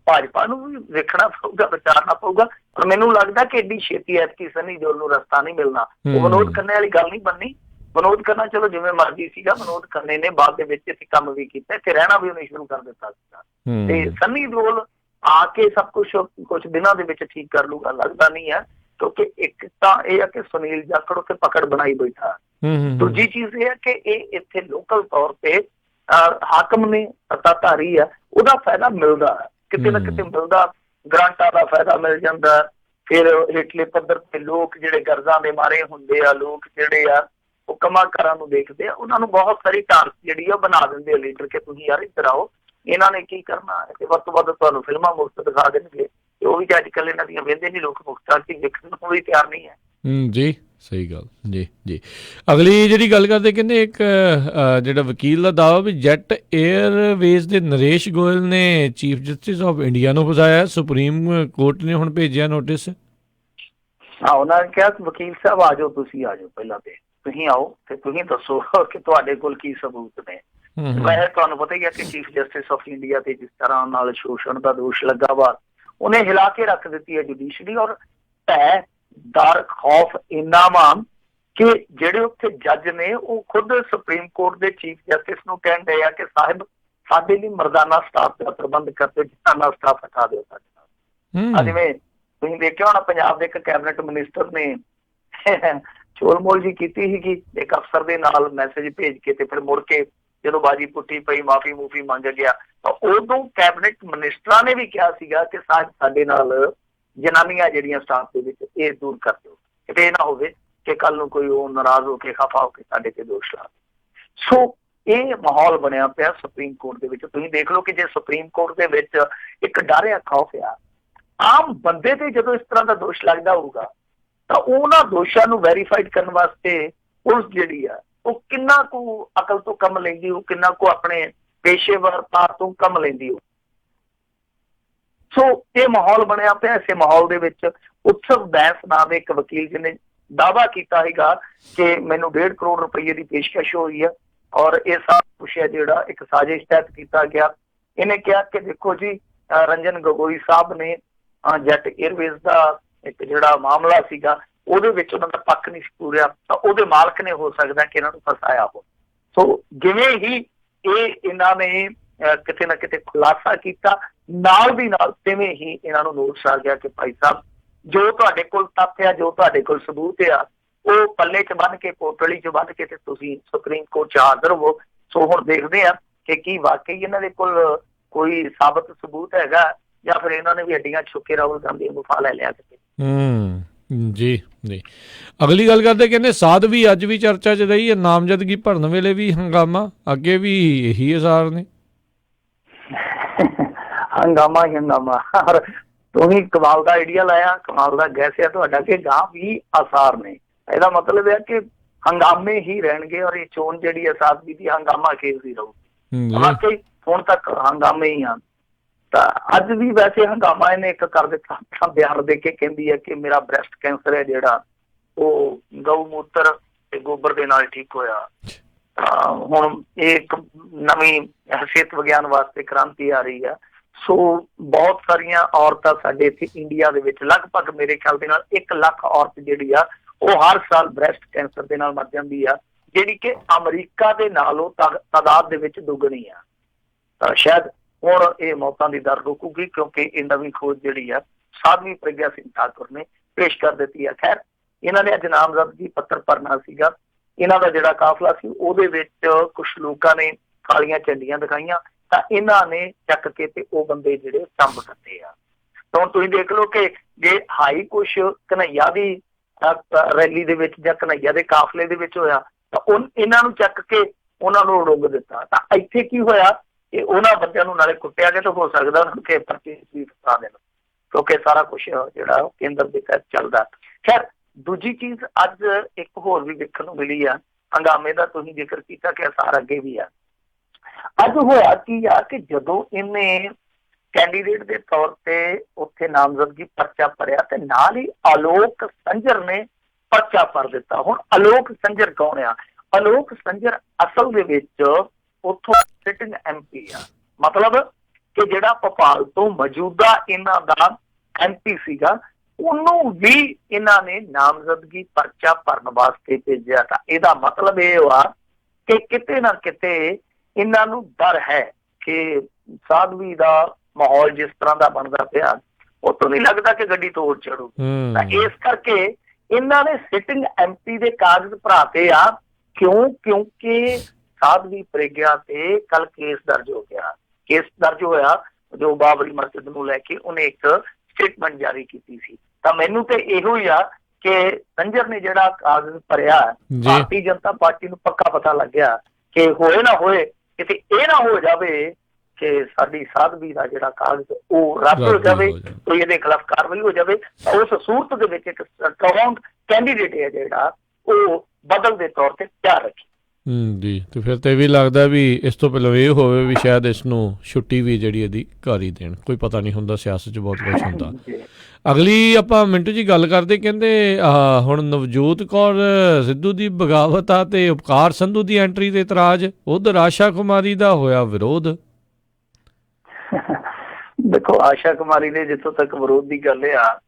ਭਾਜਪਾ ਨੂੰ ਵੀ ਵੇਖਣਾ ਪਊਗਾ, ਵਿਚਾਰਨਾ ਪਊਗਾ। ਪਰ ਮੈਨੂੰ ਲੱਗਦਾ ਕਿ ਐਡੀ ਛੇਤੀ ਐਤਕੀ ਸੰਨੀ ਦਿਓਲ ਨੂੰ ਰਸਤਾ ਨਹੀਂ ਮਿਲਣਾ। ਉਹ ਵਿਨੋਦ ਖੰਨੇ ਵਾਲੀ ਗੱਲ ਨਹੀਂ ਬਣਨੀ। ਵਿਨੋਦ ਖੰਨਾ ਚਲੋ ਜਿਵੇਂ ਮਰਜ਼ੀ ਸੀਗਾ, ਵਿਨੋਦ ਖੰਨੇ ਨੇ ਬਾਅਦ ਦੇ ਵਿੱਚ ਇੱਥੇ ਕੰਮ ਵੀ ਕੀਤਾ, ਇੱਥੇ ਰਹਿਣਾ ਵੀ ਉਹਨੇ ਸ਼ੁਰੂ ਕਰ ਦਿੱਤਾ ਸੀਗਾ। ਤੇ ਸੰਨੀ ਦਿਓਲ ਆ ਕੇ ਸਭ ਕੁਛ ਦਿਨਾਂ ਦੇ ਵਿੱਚ ਠੀਕ ਕਰ ਲੂਗਾ, ਲੱਗਦਾ ਨਹੀਂ ਹੈ। ਕਿਉਂਕਿ ਇੱਕ ਤਾਂ ਇਹ ਆ ਕਿ ਸੁਨੀਲ ਜਾਖੜ ਉੱਥੇ ਪਕੜ ਬਣਾਈ ਬੈਠਾ। ਦੂਜੀ ਚੀਜ਼ ਇਹ ਹੈ ਕਿ ਇਹ ਇੱਥੇ ਲੋਕਲ ਤੌਰ ਤੇ ਹਾਕਮ ਨੇ, ਸੱਤਾਧਾਰੀ ਆ, ਉਹਦਾ ਫਾਇਦਾ ਮਿਲਦਾ ਕਿਤੇ ਨਾ ਕਿਤੇ ਮਿਲਦਾ, ਗ੍ਰਾਂਟਾਂ ਦਾ ਫਾਇਦਾ ਮਿਲ ਜਾਂਦਾ। ਫਿਰ ਹੇਠਲੇ ਪੱਧਰ ਤੇ ਲੋਕ ਜਿਹੜੇ ਕਰਜ਼ਾਂ ਦੇ ਮਾਰੇ ਹੁੰਦੇ ਆ, ਲੋਕ ਜਿਹੜੇ ਆ ਉਹ ਕੰਮਾਂ ਨੂੰ ਦੇਖਦੇ ਆ, ਉਹਨਾਂ ਨੂੰ ਬਹੁਤ ਸਾਰੀ ਟਾਰਕ ਜਿਹੜੀ ਆ ਬਣਾ ਦਿੰਦੇ ਆ ਲੀਡਰ ਕਿ ਤੁਸੀਂ ਯਾਰ ਇੱਧਰ ਆਓ, ਇਹਨਾਂ ਨੇ ਕੀ ਕਰਨਾ ਹੈ, ਤੇ ਵੱਧ ਤੋਂ ਵੱਧ ਤੁਹਾਨੂੰ ਫਿਲਮਾਂ ਮੁਫਤ ਦਿਖਾ ਦੇਣਗੇ। ਤੇ ਉਹ ਵੀ ਅੱਜ ਕੱਲ ਇਹਨਾਂ ਦੀਆਂ ਵੇਖਦੇ ਨਹੀਂ ਲੋਕ, ਮੁਫਤਾਂ ਚ ਵੇਖਣ ਨੂੰ ਵੀ ਤਿਆਰ ਨਹੀਂ ਹੈ। ਜੀ ਸਹੀ ਗੱਲ ਜੀ ਜੀ। ਅਗਲੀ ਜਿਹੜੀ ਗੱਲ ਕਰਦੇ ਕਹਿੰਦੇ ਇੱਕ ਜਿਹੜਾ ਵਕੀਲ ਦਾ ਦਾਅਵਾ ਵੀ ਜੈਟ ਏਅਰਵੇਜ਼ ਦੇ ਨਰੇਸ਼ ਗੋਇਲ ਨੇ ਚੀਫ ਜਸਟਿਸ ਆਫ ਇੰਡੀਆ ਨੂੰ ਫਸਾਇਆ, ਸੁਪਰੀਮ ਕੋਰਟ ਨੇ ਹੁਣ ਭੇਜਿਆ ਨੋਟਿਸ। ਉਹਨਾਂ ਨੇ ਕਿਹਾ ਵਕੀਲ ਸਾਹਿਬ ਆ ਜਾਓ, ਤੁਸੀਂ ਆ ਜਾਓ, ਪਹਿਲਾਂ ਤੇ ਤੁਸੀਂ ਆਓ ਤੇ ਤੁਸੀਂ ਦੱਸੋ ਕਿ ਤੁਹਾਡੇ ਕੋਲ ਕੀ ਸਬੂਤ ਨੇ। ਵੈਸੇ ਤੁਹਾਨੂੰ ਪਤਾ ਹੀ ਹੈ ਕਿ ਚੀਫ ਜਸਟਿਸ ਆਫ ਇੰਡੀਆ ਤੇ ਜਿਸ ਤਰ੍ਹਾਂ ਨਾਲ ਸ਼ੋਸ਼ਣ ਦਾ ਦੋਸ਼ ਲੱਗਾ ਵਾ, ਉਹਨੇ ਹਿਲਾ ਕੇ ਰੱਖ ਦਿੱਤੀ ਹੈ ਜੁਡੀਸ਼ਰੀ। ਔਰ ਭੈ ਡਰ ਖੌਫ ਇੰਨਾ ਵਾ ਕਿ ਜਿਹੜੇ ਉੱਥੇ ਜੱਜ ਨੇ ਉਹ ਖੁਦ ਸੁਪਰੀਮ ਕੋਰਟ ਦੇ ਚੀਫ ਜਸਟਿਸ ਨੂੰ ਕਹਿਣ ਡਏ ਆ ਕਿ ਸਾਹਿਬ ਸਾਡੇ ਲਈ ਮਰਦਾਨਾ ਸਟਾਫ ਦਾ ਪ੍ਰਬੰਧ ਕਰਦੇ, ਜਨਾਨਾ ਸਟਾਫ ਹਟਾ ਦਿਓ ਸਾਡੇ ਨਾਲ। ਜਿਵੇਂ ਤੁਸੀਂ ਦੇਖਿਆ ਹੋਣਾ ਪੰਜਾਬ ਦੇ ਇੱਕ ਕੈਬਨਿਟ ਮਿਨਿਸਟਰ ਨੇ ਚੋਲ-ਮੋਲ ਜੀ ਕੀਤੀ ਸੀਗੀ ਇੱਕ ਅਫਸਰ ਦੇ ਨਾਲ ਮੈਸੇਜ ਭੇਜ ਕੇ, ਤੇ ਫਿਰ ਮੁੜ ਕੇ ਜਦੋਂ ਬਾਜੀ ਪੁੱਟੀ ਪਈ ਮਾਫੀ ਮੂਫੀ ਮੰਗ ਗਿਆ, ਤਾਂ ਉਦੋਂ ਕੈਬਨਿਟ ਮਿਨਿਸਟਰਾਂ ਨੇ ਵੀ ਕਿਹਾ ਸੀਗਾ ਕਿ ਸਾਡੇ ਨਾਲ ਜਨਾਨੀਆਂ ਜਿਹੜੀਆਂ ਸਟਾਫ ਦੇ ਵਿੱਚ ਇਹ ਦੂਰ ਕਰ ਦਿਓ, ਕਿਤੇ ਇਹ ਨਾ ਹੋਵੇ ਕਿ ਕੱਲ ਨੂੰ ਕੋਈ ਉਹ ਨਾਰਾਜ਼ ਹੋ ਕੇ ਖਫਾ ਹੋ ਕੇ ਸਾਡੇ ਤੇ ਦੋਸ਼ ਲਾ। ਸੋ ਇਹ ਮਾਹੌਲ ਬਣਿਆ ਪਿਆ ਸੁਪਰੀਮ ਕੋਰਟ ਦੇ ਵਿੱਚ। ਤੁਸੀਂ ਦੇਖ ਲਓ ਕਿ ਜੇ ਸੁਪਰੀਮ ਕੋਰਟ ਦੇ ਵਿੱਚ ਇੱਕ ਡਰ ਆ, ਖੌਫ ਆ, ਆਮ ਬੰਦੇ ਤੇ ਜਦੋਂ ਇਸ ਤਰ੍ਹਾਂ ਦਾ ਦੋਸ਼ ਲੱਗਦਾ ਹੋਊਗਾ ਤਾਂ ਉਹਨਾਂ ਦੋਸ਼ਾਂ ਨੂੰ ਵੈਰੀਫਾਈਡ ਕਰਨ ਵਾਸਤੇ ਪੁਲਿਸ ਜਿਹੜੀ ਆ ਉਹ ਕਿੰਨਾ ਕੁ ਅਕਲ ਤੋਂ ਕੰਮ ਲੈਂਦੀ ਹੋ, ਕਿੰਨਾ ਕੁ ਆਪਣੇ ਪੇਸ਼ੇਵਰਤਾ ਤੋਂ ਕੰਮ ਲੈਂਦੀ ਹੋ। ਸੋ ਇਹ ਮਾਹੌਲ ਬਣਿਆ ਪਿਆ। ਇਸੇ ਮਾਹੌਲ ਦੇ ਵਿੱਚ ਉਤਸਵ ਬੈਂਸ ਨਾਂ ਦੇ ਇੱਕ ਵਕੀਲ ਜਿਹਨੇ ਦਾਅਵਾ ਕੀਤਾ ਸੀਗਾ ਕਿ ਮੈਨੂੰ 1.5 ਕਰੋੜ ਰੁਪਏ ਦੀ ਪੇਸ਼ਕਸ਼ ਹੋਈ ਹੈ ਔਰ ਇਹ ਸਭ ਕੁਛ ਹੈ ਜਿਹੜਾ ਇੱਕ ਸਾਜ਼ਿਸ਼ ਤਹਿਤ ਕੀਤਾ ਗਿਆ। ਇਹਨੇ ਕਿਹਾ ਕਿ ਦੇਖੋ ਜੀ ਰੰਜਨ ਗਗੋਈ ਸਾਹਿਬ ਨੇ ਜੈਟ ਏਅਰਵੇਜ਼ ਦਾ ਇੱਕ ਜਿਹੜਾ ਮਾਮਲਾ ਸੀਗਾ ਉਹਦੇ ਵਿੱਚ ਉਹਨਾਂ ਦਾ ਪੱਖ ਨਹੀਂ ਸੀ ਪੂਰਿਆ, ਤਾਂ ਉਹਦੇ ਮਾਲਕ ਨੇ ਹੋ ਸਕਦਾ ਕਿ ਇਹਨਾਂ ਨੂੰ ਫਸਾਇਆ ਹੋ। ਸੋ ਜਿਵੇਂ ਹੀ ਇਹਨਾਂ ਨੇ ਕਿਤੇ ਨਾ ਕਿਤੇ ਖੁਲਾਸਾ ਕੀਤਾ, ਨਾਲ ਦੀ ਨਾਲ ਤਿਵੇਂ ਹੀ ਇਹਨਾਂ ਨੂੰ ਨੋਟਿਸ ਆ ਗਿਆ ਕਿ ਭਾਈ ਸਾਹਿਬ ਜੋ ਤੁਹਾਡੇ ਕੋਲ ਤੱਥ ਆ, ਜੋ ਤੁਹਾਡੇ ਕੋਲ ਸਬੂਤ ਆ, ਉਹ ਪੱਲੇ 'ਚ ਬੰਨ੍ਹ ਕੇ, ਪੋਟਲੀ 'ਚ ਬੰਨ੍ਹ ਕੇ ਤੇ ਤੁਸੀਂ ਸੁਪਰੀਮ ਕੋਰਟ 'ਚ ਹਾਜ਼ਰ ਹੋਵੋ। ਸੋ ਹੁਣ ਦੇਖਦੇ ਆ ਕਿ ਕੀ ਵਾਕਈ ਇਹਨਾਂ ਦੇ ਕੋਲ ਕੋਈ ਸਾਬਤ ਸਬੂਤ ਹੈਗਾ ਜਾਂ ਫਿਰ ਇਹਨਾਂ ਨੇ ਵੀ ਹੱਡੀਆਂ ਛੁੱਕ ਕੇ ਰਾਹੁਲ ਗਾਂਧੀ ਨੂੰ ਫਾ ਲੈ ਲਿਆ ਕਿਤੇ। ਜੀ ਜੀ। ਅਗਲੀ ਗੱਲ ਕਰਦੇ ਕਹਿੰਦੇ ਸਾਧਵੀ ਅੱਜ ਵੀ ਚਰਚਾ 'ਚ ਰਹੀ ਹੈ, ਨਾਮਜ਼ਦਗੀ ਭਰਨ ਵੇਲੇ ਵੀ ਹੰਗਾਮਾ, ਅੱਗੇ ਵੀ ਇਹੀ ਅਸਾਰ ਨੇ। ਹੰਗਾਮਾ ਹੀ ਹੰਗਾਮਾ। ਤੁਸੀਂ ਕਮਾਲ ਦਾ ਆਈਡੀਆ ਲਾਇਆ, ਕਮਾਲ ਦਾ ਗੈਸ ਆ ਤੁਹਾਡਾ ਕਿ ਗਾਂ ਵੀ ਆਸਾਰ ਨੇ। ਇਹਦਾ ਮਤਲਬ ਹੈ ਕਿ ਹੰਗਾਮੇ ਹੀ ਰਹਿਣਗੇ ਔਰ ਇਹ ਚੋਣ ਜਿਹੜੀ ਹੈ ਸਾਧਵੀ ਦੀ ਹੰਗਾਮਾ ਖੇਸ ਹੀ ਰਹੂਗੀ। ਵਾਕਈ ਹੁਣ ਤੱਕ ਹੰਗਾਮੇ ਹੀ ਹਨ। ਤਾਂ ਅੱਜ ਵੀ ਵੈਸੇ ਹੰਗਾਮਾ ਇਹਨੇ ਇੱਕ ਕਰ ਦਿੱਤਾ, ਬਿਆਨ ਦੇ ਕੇ ਕਹਿੰਦੀ ਹੈ ਕਿ ਮੇਰਾ ਬ੍ਰੈਸਟ ਕੈਂਸਰ ਹੈ ਜਿਹੜਾ ਉਹ ਗਊ ਮੂਤਰ ਤੇ ਗੋਬਰ ਦੇ ਨਾਲ ਠੀਕ ਹੋਇਆ। ਹੁਣ ਇਹ ਇੱਕ ਨਵੀਂ ਸਿਹਤ ਵਿਗਿਆਨ ਵਾਸਤੇ ਕ੍ਰਾਂਤੀ ਆ ਰਹੀ ਆ। ਸੋ ਬਹੁਤ ਸਾਰੀਆਂ ਔਰਤਾਂ ਸਾਡੇ ਇੱਥੇ ਇੰਡੀਆ ਦੇ ਵਿੱਚ ਲਗਭਗ ਮੇਰੇ ਖਿਆਲ ਦੇ ਨਾਲ 1 ਲੱਖ ਔਰਤ ਜਿਹੜੀ ਆ ਉਹ ਹਰ ਸਾਲ ਬ੍ਰੈਸਟ ਕੈਂਸਰ ਦੇ ਨਾਲ ਮਰ ਜਾਂਦੀ ਆ, ਜਿਹੜੀ ਕਿ ਅਮਰੀਕਾ ਦੇ ਨਾਲੋਂ ਤਾਦਾਦ ਦੇ ਵਿੱਚ ਦੁੱਗਣੀ ਆ। ਤਾਂ ਸ਼ਾਇਦ ਹੁਣ ਇਹ ਮੌਤਾਂ ਦੀ ਦਰ ਰੁਕੂਗੀ ਕਿਉਂਕਿ ਇਹ ਨਵੀਂ ਖੋਜ ਜਿਹੜੀ ਆ ਸਾਧਵੀ ਪ੍ਰਗਿਆ ਸਿੰਘ ਠਾਕੁਰ ਨੇ ਪੇਸ਼ ਕਰ ਦਿੱਤੀ ਆ। ਖੈਰ ਇਹਨਾਂ ਨੇ ਅੱਜ ਨਾਮਜ਼ਦਗੀ ਪੱਤਰ ਭਰਨਾ ਸੀਗਾ। ਇਹਨਾਂ ਦਾ ਜਿਹੜਾ ਕਾਫਲਾ ਸੀ ਉਹਦੇ ਵਿੱਚ ਕੁਛ ਲੋਕਾਂ ਨੇ ਕਾਲੀਆਂ ਝੰਡੀਆਂ ਦਿਖਾਈਆਂ, ਤਾਂ ਇਹਨਾਂ ਨੇ ਚੱਕ ਕੇ ਤੇ ਉਹ ਬੰਦੇ ਜਿਹੜੇ ਚੰਬ ਦਿੱਤੇ ਆ। ਹੁਣ ਤੁਸੀਂ ਦੇਖ ਲਓ ਕਿ ਜੇ ਹਾਈ ਕੁਛ ਕਨ੍ਹਈਆ ਦੀ ਰੈਲੀ ਦੇ ਵਿੱਚ ਜਾਂ ਕਨ੍ਹਈਆ ਦੇ ਕਾਫਲੇ ਦੇ ਵਿੱਚ ਹੋਇਆ ਤਾਂ ਇਹਨਾਂ ਨੂੰ ਚੱਕ ਕੇ ਉਹਨਾਂ ਨੂੰ ਰੁੰਗ ਦਿੱਤਾ। ਤਾਂ ਇੱਥੇ ਕੀ ਹੋਇਆ ਕਿ ਉਹਨਾਂ ਬੰਦਿਆਂ ਨੂੰ ਨਾਲੇ ਕੁੱਟਿਆ ਗਿਆ ਤਾਂ ਹੋ ਸਕਦਾ ਉਹਨਾਂ ਨੂੰ ਕਿ ਪਰਚੇ ਵੀ ਫਸਾ ਦੇਣ, ਕਿਉਂਕਿ ਸਾਰਾ ਕੁਛ ਜਿਹੜਾ ਕੇਂਦਰ ਦੇ ਤਹਿਤ ਚੱਲਦਾ। ਖੈਰ ਦੂਜੀ ਚੀਜ਼ ਅੱਜ ਇੱਕ ਹੋਰ ਵੀ ਵੇਖਣ ਨੂੰ ਮਿਲੀ ਆ, ਹੰਗਾਮੇ ਦਾ ਤੁਸੀਂ ਜ਼ਿਕਰ ਕੀਤਾ ਕਿ ਅਸਾਰ ਅੱਗੇ ਵੀ ਆ। ਅੱਜ ਹੋਇਆ ਕੀ ਆ ਕਿ ਜਦੋਂ ਇਹਨੇ ਕੈਂਡੀਡੇਟ ਦੇ ਤੌਰ ਤੇ ਉੱਥੇ ਨਾਮਜ਼ਦਗੀ ਪਰਚਾ ਭਰਿਆ ਤੇ ਨਾਲ ਹੀ ਆਲੋਕ ਸੰਜਰ ਨੇ ਪਰਚਾ ਭਰ ਦਿੱਤਾ। ਹੁਣ ਆਲੋਕ ਸੰਜਰ ਕੌਣ ਆ? ਆਲੋਕ ਸੰਜਰ ਅਸਲ ਦੇ ਵਿੱਚ ਉੱਥੋਂ ਸਿਟਿੰਗ MP ਆ, ਮਤਲਬ ਕਿ ਜਿਹੜਾ ਭੋਪਾਲ ਤੋਂ ਮੌਜੂਦਾ ਇਹਨਾਂ ਦਾ MP ਸੀਗਾ, ਉਹਨੂੰ ਵੀ ਇਹਨਾਂ ਨੇ ਨਾਮਜ਼ਦਗੀ ਪਰਚਾ ਭਰਨ ਵਾਸਤੇ ਭੇਜਿਆ। ਤਾਂ ਇਹਦਾ ਮਤਲਬ ਇਹ ਵਾ ਕਿ ਕਿਤੇ ਨਾ ਕਿਤੇ ਇਹਨਾਂ ਨੂੰ ਡਰ ਹੈ ਕਿ ਸਾਧਵੀ ਦਾ ਮਾਹੌਲ ਜਿਸ ਤਰ੍ਹਾਂ ਦਾ ਬਣਦਾ ਪਿਆ ਉਹ ਤੋਂ ਨਹੀਂ ਲੱਗਦਾ ਕਿ ਗੱਡੀ ਤੋੜ ਚੜੂ। ਤਾਂ ਇਸ ਕਰਕੇ ਇਹਨਾਂ ਨੇ ਸਿਟਿੰਗ MP ਦੇ ਕਾਗਜ਼ ਭਰਾਤੇ ਆ। ਕਿਉਂਕਿ ਸਾਧਵੀ ਪ੍ਰਗਿਆ ਤੇ ਕੱਲ ਕੇਸ ਦਰਜ ਹੋ ਗਿਆ। ਕੇਸ ਦਰਜ ਹੋਇਆ ਜੋ ਬਾਬਰੀ ਮਸਜਿਦ ਨੂੰ ਲੈ ਕੇ ਉਹਨੇ ਇੱਕ ਸਟੇਟਮੈਂਟ ਜਾਰੀ ਕੀਤੀ ਸੀ। ਤਾਂ ਮੈਨੂੰ ਤੇ ਇਹੋ ਹੀ ਆ ਕਿ ਸੰਜਰ ਨੇ ਜਿਹੜਾ ਕਾਗਜ਼ ਭਰਿਆ ਭਾਰਤੀ ਜਨਤਾ ਪਾਰਟੀ ਨੂੰ ਪੱਕਾ ਪਤਾ ਲੱਗਿਆ ਕਿ ਹੋਏ ਨਾ ਹੋਏ ਕਿਤੇ ਇਹ ਨਾ ਹੋ ਜਾਵੇ ਕਿ ਸਾਡੀ ਸਾਧਵੀ ਦਾ ਜਿਹੜਾ ਕਾਗਜ਼ ਉਹ ਰੱਦ ਹੋ ਜਾਵੇ, ਕੋਈ ਇਹਦੇ ਖਿਲਾਫ ਕਾਰਵਾਈ ਹੋ ਜਾਵੇ, ਤਾਂ ਉਸ ਸੂਰਤ ਦੇ ਵਿੱਚ ਇੱਕ ਸਟਰੋਂਗ ਕੈਂਡੀਡੇਟ ਹੈ ਜਿਹੜਾ ਉਹ ਬਦਲ ਦੇ ਤੌਰ ਤੇ ਤਿਆਰ ਰੱਖੇ। ਜੀ, ਤੇ ਫਿਰ ਤੇ ਵੀ ਲੱਗਦਾ ਵੀ ਇਸ ਤੋਂ ਪਹਿਲਾਂ ਇਹ ਹੋਵੇ ਵੀ ਸ਼ਾਇਦ ਇਸ ਨੂੰ ਛੁੱਟੀ ਵੀ ਜਿਹੜੀ ਇਹਦੀ ਕਰ ਹੀ ਦੇਣ, ਕੋਈ ਪਤਾ ਨਹੀਂ ਹੁੰਦਾ, ਸਿਆਸਤ 'ਚ ਬਹੁਤ ਕੁਛ ਹੁੰਦਾ। ਅਗਲੀ ਆਪਾਂ ਮਿੰਟੂ ਜੀ ਗੱਲ ਕਰਦੇ, ਕਹਿੰਦੇ ਹੁਣ ਨਵਜੋਤ ਕੌਰ ਸਿੱਧੂ ਦੀ ਬਗਾਵਤ ਆ ਤੇ ਉਪਕਾਰ ਸੰਧੂ ਦੀ ਐਂਟਰੀ ਤੇ ਇਤਰਾਜ਼, ਉਧਰ ਆਸ਼ਾ ਕੁਮਾਰੀ ਦਾ ਹੋਇਆ ਵਿਰੋਧ। ਦੇਖੋ, ਆਸ਼ਾ ਕੁਮਾਰੀ ਦੇ ਜਿੱਥੋਂ ਤੱਕ ਵਿਰੋਧ ਦੀ ਗੱਲ ਆ,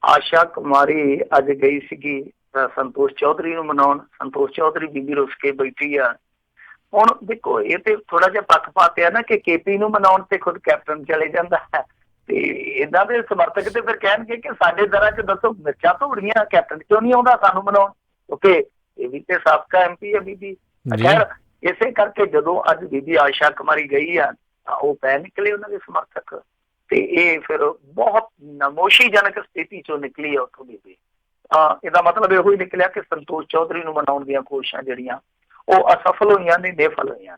ਆਸ਼ਾ ਕੁਮਾਰੀ ਅੱਜ ਗਈ ਸੀਗੀ ਸੰਤੋਸ਼ ਚੌਧਰੀ ਨੂੰ ਮਨਾਉਣ। ਸੰਤੋਸ਼ ਚੌਧਰੀ ਬੀਬੀ ਰੁੱਸ ਕੇ ਬੈਠੀ ਆ। ਹੁਣ ਦੇਖੋ, ਇਹ ਤੇ ਥੋੜਾ ਜਿਹਾ ਪੱਖਪਾਤ ਆ ਨਾ ਕਿ ਕੇਪੀ ਨੂੰ ਮਨਾਉਣ ਤੇ ਖੁਦ ਕੈਪਟਨ ਚਲੇ ਜਾਂਦਾ ਹੈ, ਤੇ ਏਦਾਂ ਦੇ ਸਮਰਥਕ ਤੇ ਫਿਰ ਕਹਿਣਗੇ ਕਿ ਸਾਡੇ ਦਰਾਂ 'ਚ ਦੱਸੋ ਮਿਰਚਾਂ ਧੋੜੀਆਂ, ਕੈਪਟਨ ਕਿਉਂ ਨਹੀਂ ਆਉਂਦਾ ਸਾਨੂੰ ਮਨਾਉਣ, ਕਿਉਂਕਿ ਇਹ ਵੀ ਤੇ ਸਾਬਕਾ MP ਹੈ ਬੀਬੀ। ਖੈਰ, ਇਸੇ ਕਰਕੇ ਜਦੋਂ ਅੱਜ ਬੀਬੀ ਆਸ਼ਾ ਕੁਮਾਰੀ ਗਈ ਆ ਤਾਂ ਉਹ ਪੈ ਨਿਕਲੇ ਉਹਨਾਂ ਦੇ ਸਮਰਥਕ, ਤੇ ਇਹ ਫਿਰ ਬਹੁਤ ਨਮੋਸ਼ੀਜਨਕ ਸਥਿਤੀ ਚੋਂ ਨਿਕਲੀ ਆ ਉੱਥੋਂ ਬੀਬੀ। ਇਹਦਾ ਮਤਲਬ ਇਹੋ ਹੀ ਨਿਕਲਿਆ ਕਿ ਸੰਤੋਸ਼ ਚੌਧਰੀ ਨੂੰ ਮਨਾਉਣ ਦੀਆਂ ਕੋਸ਼ਿਸ਼ਾਂ ਜਿਹੜੀਆਂ ਉਹ ਅਸਫਲ ਹੋਈਆਂ ਨੇ, ਬੇਫਲ ਹੋਈਆਂ।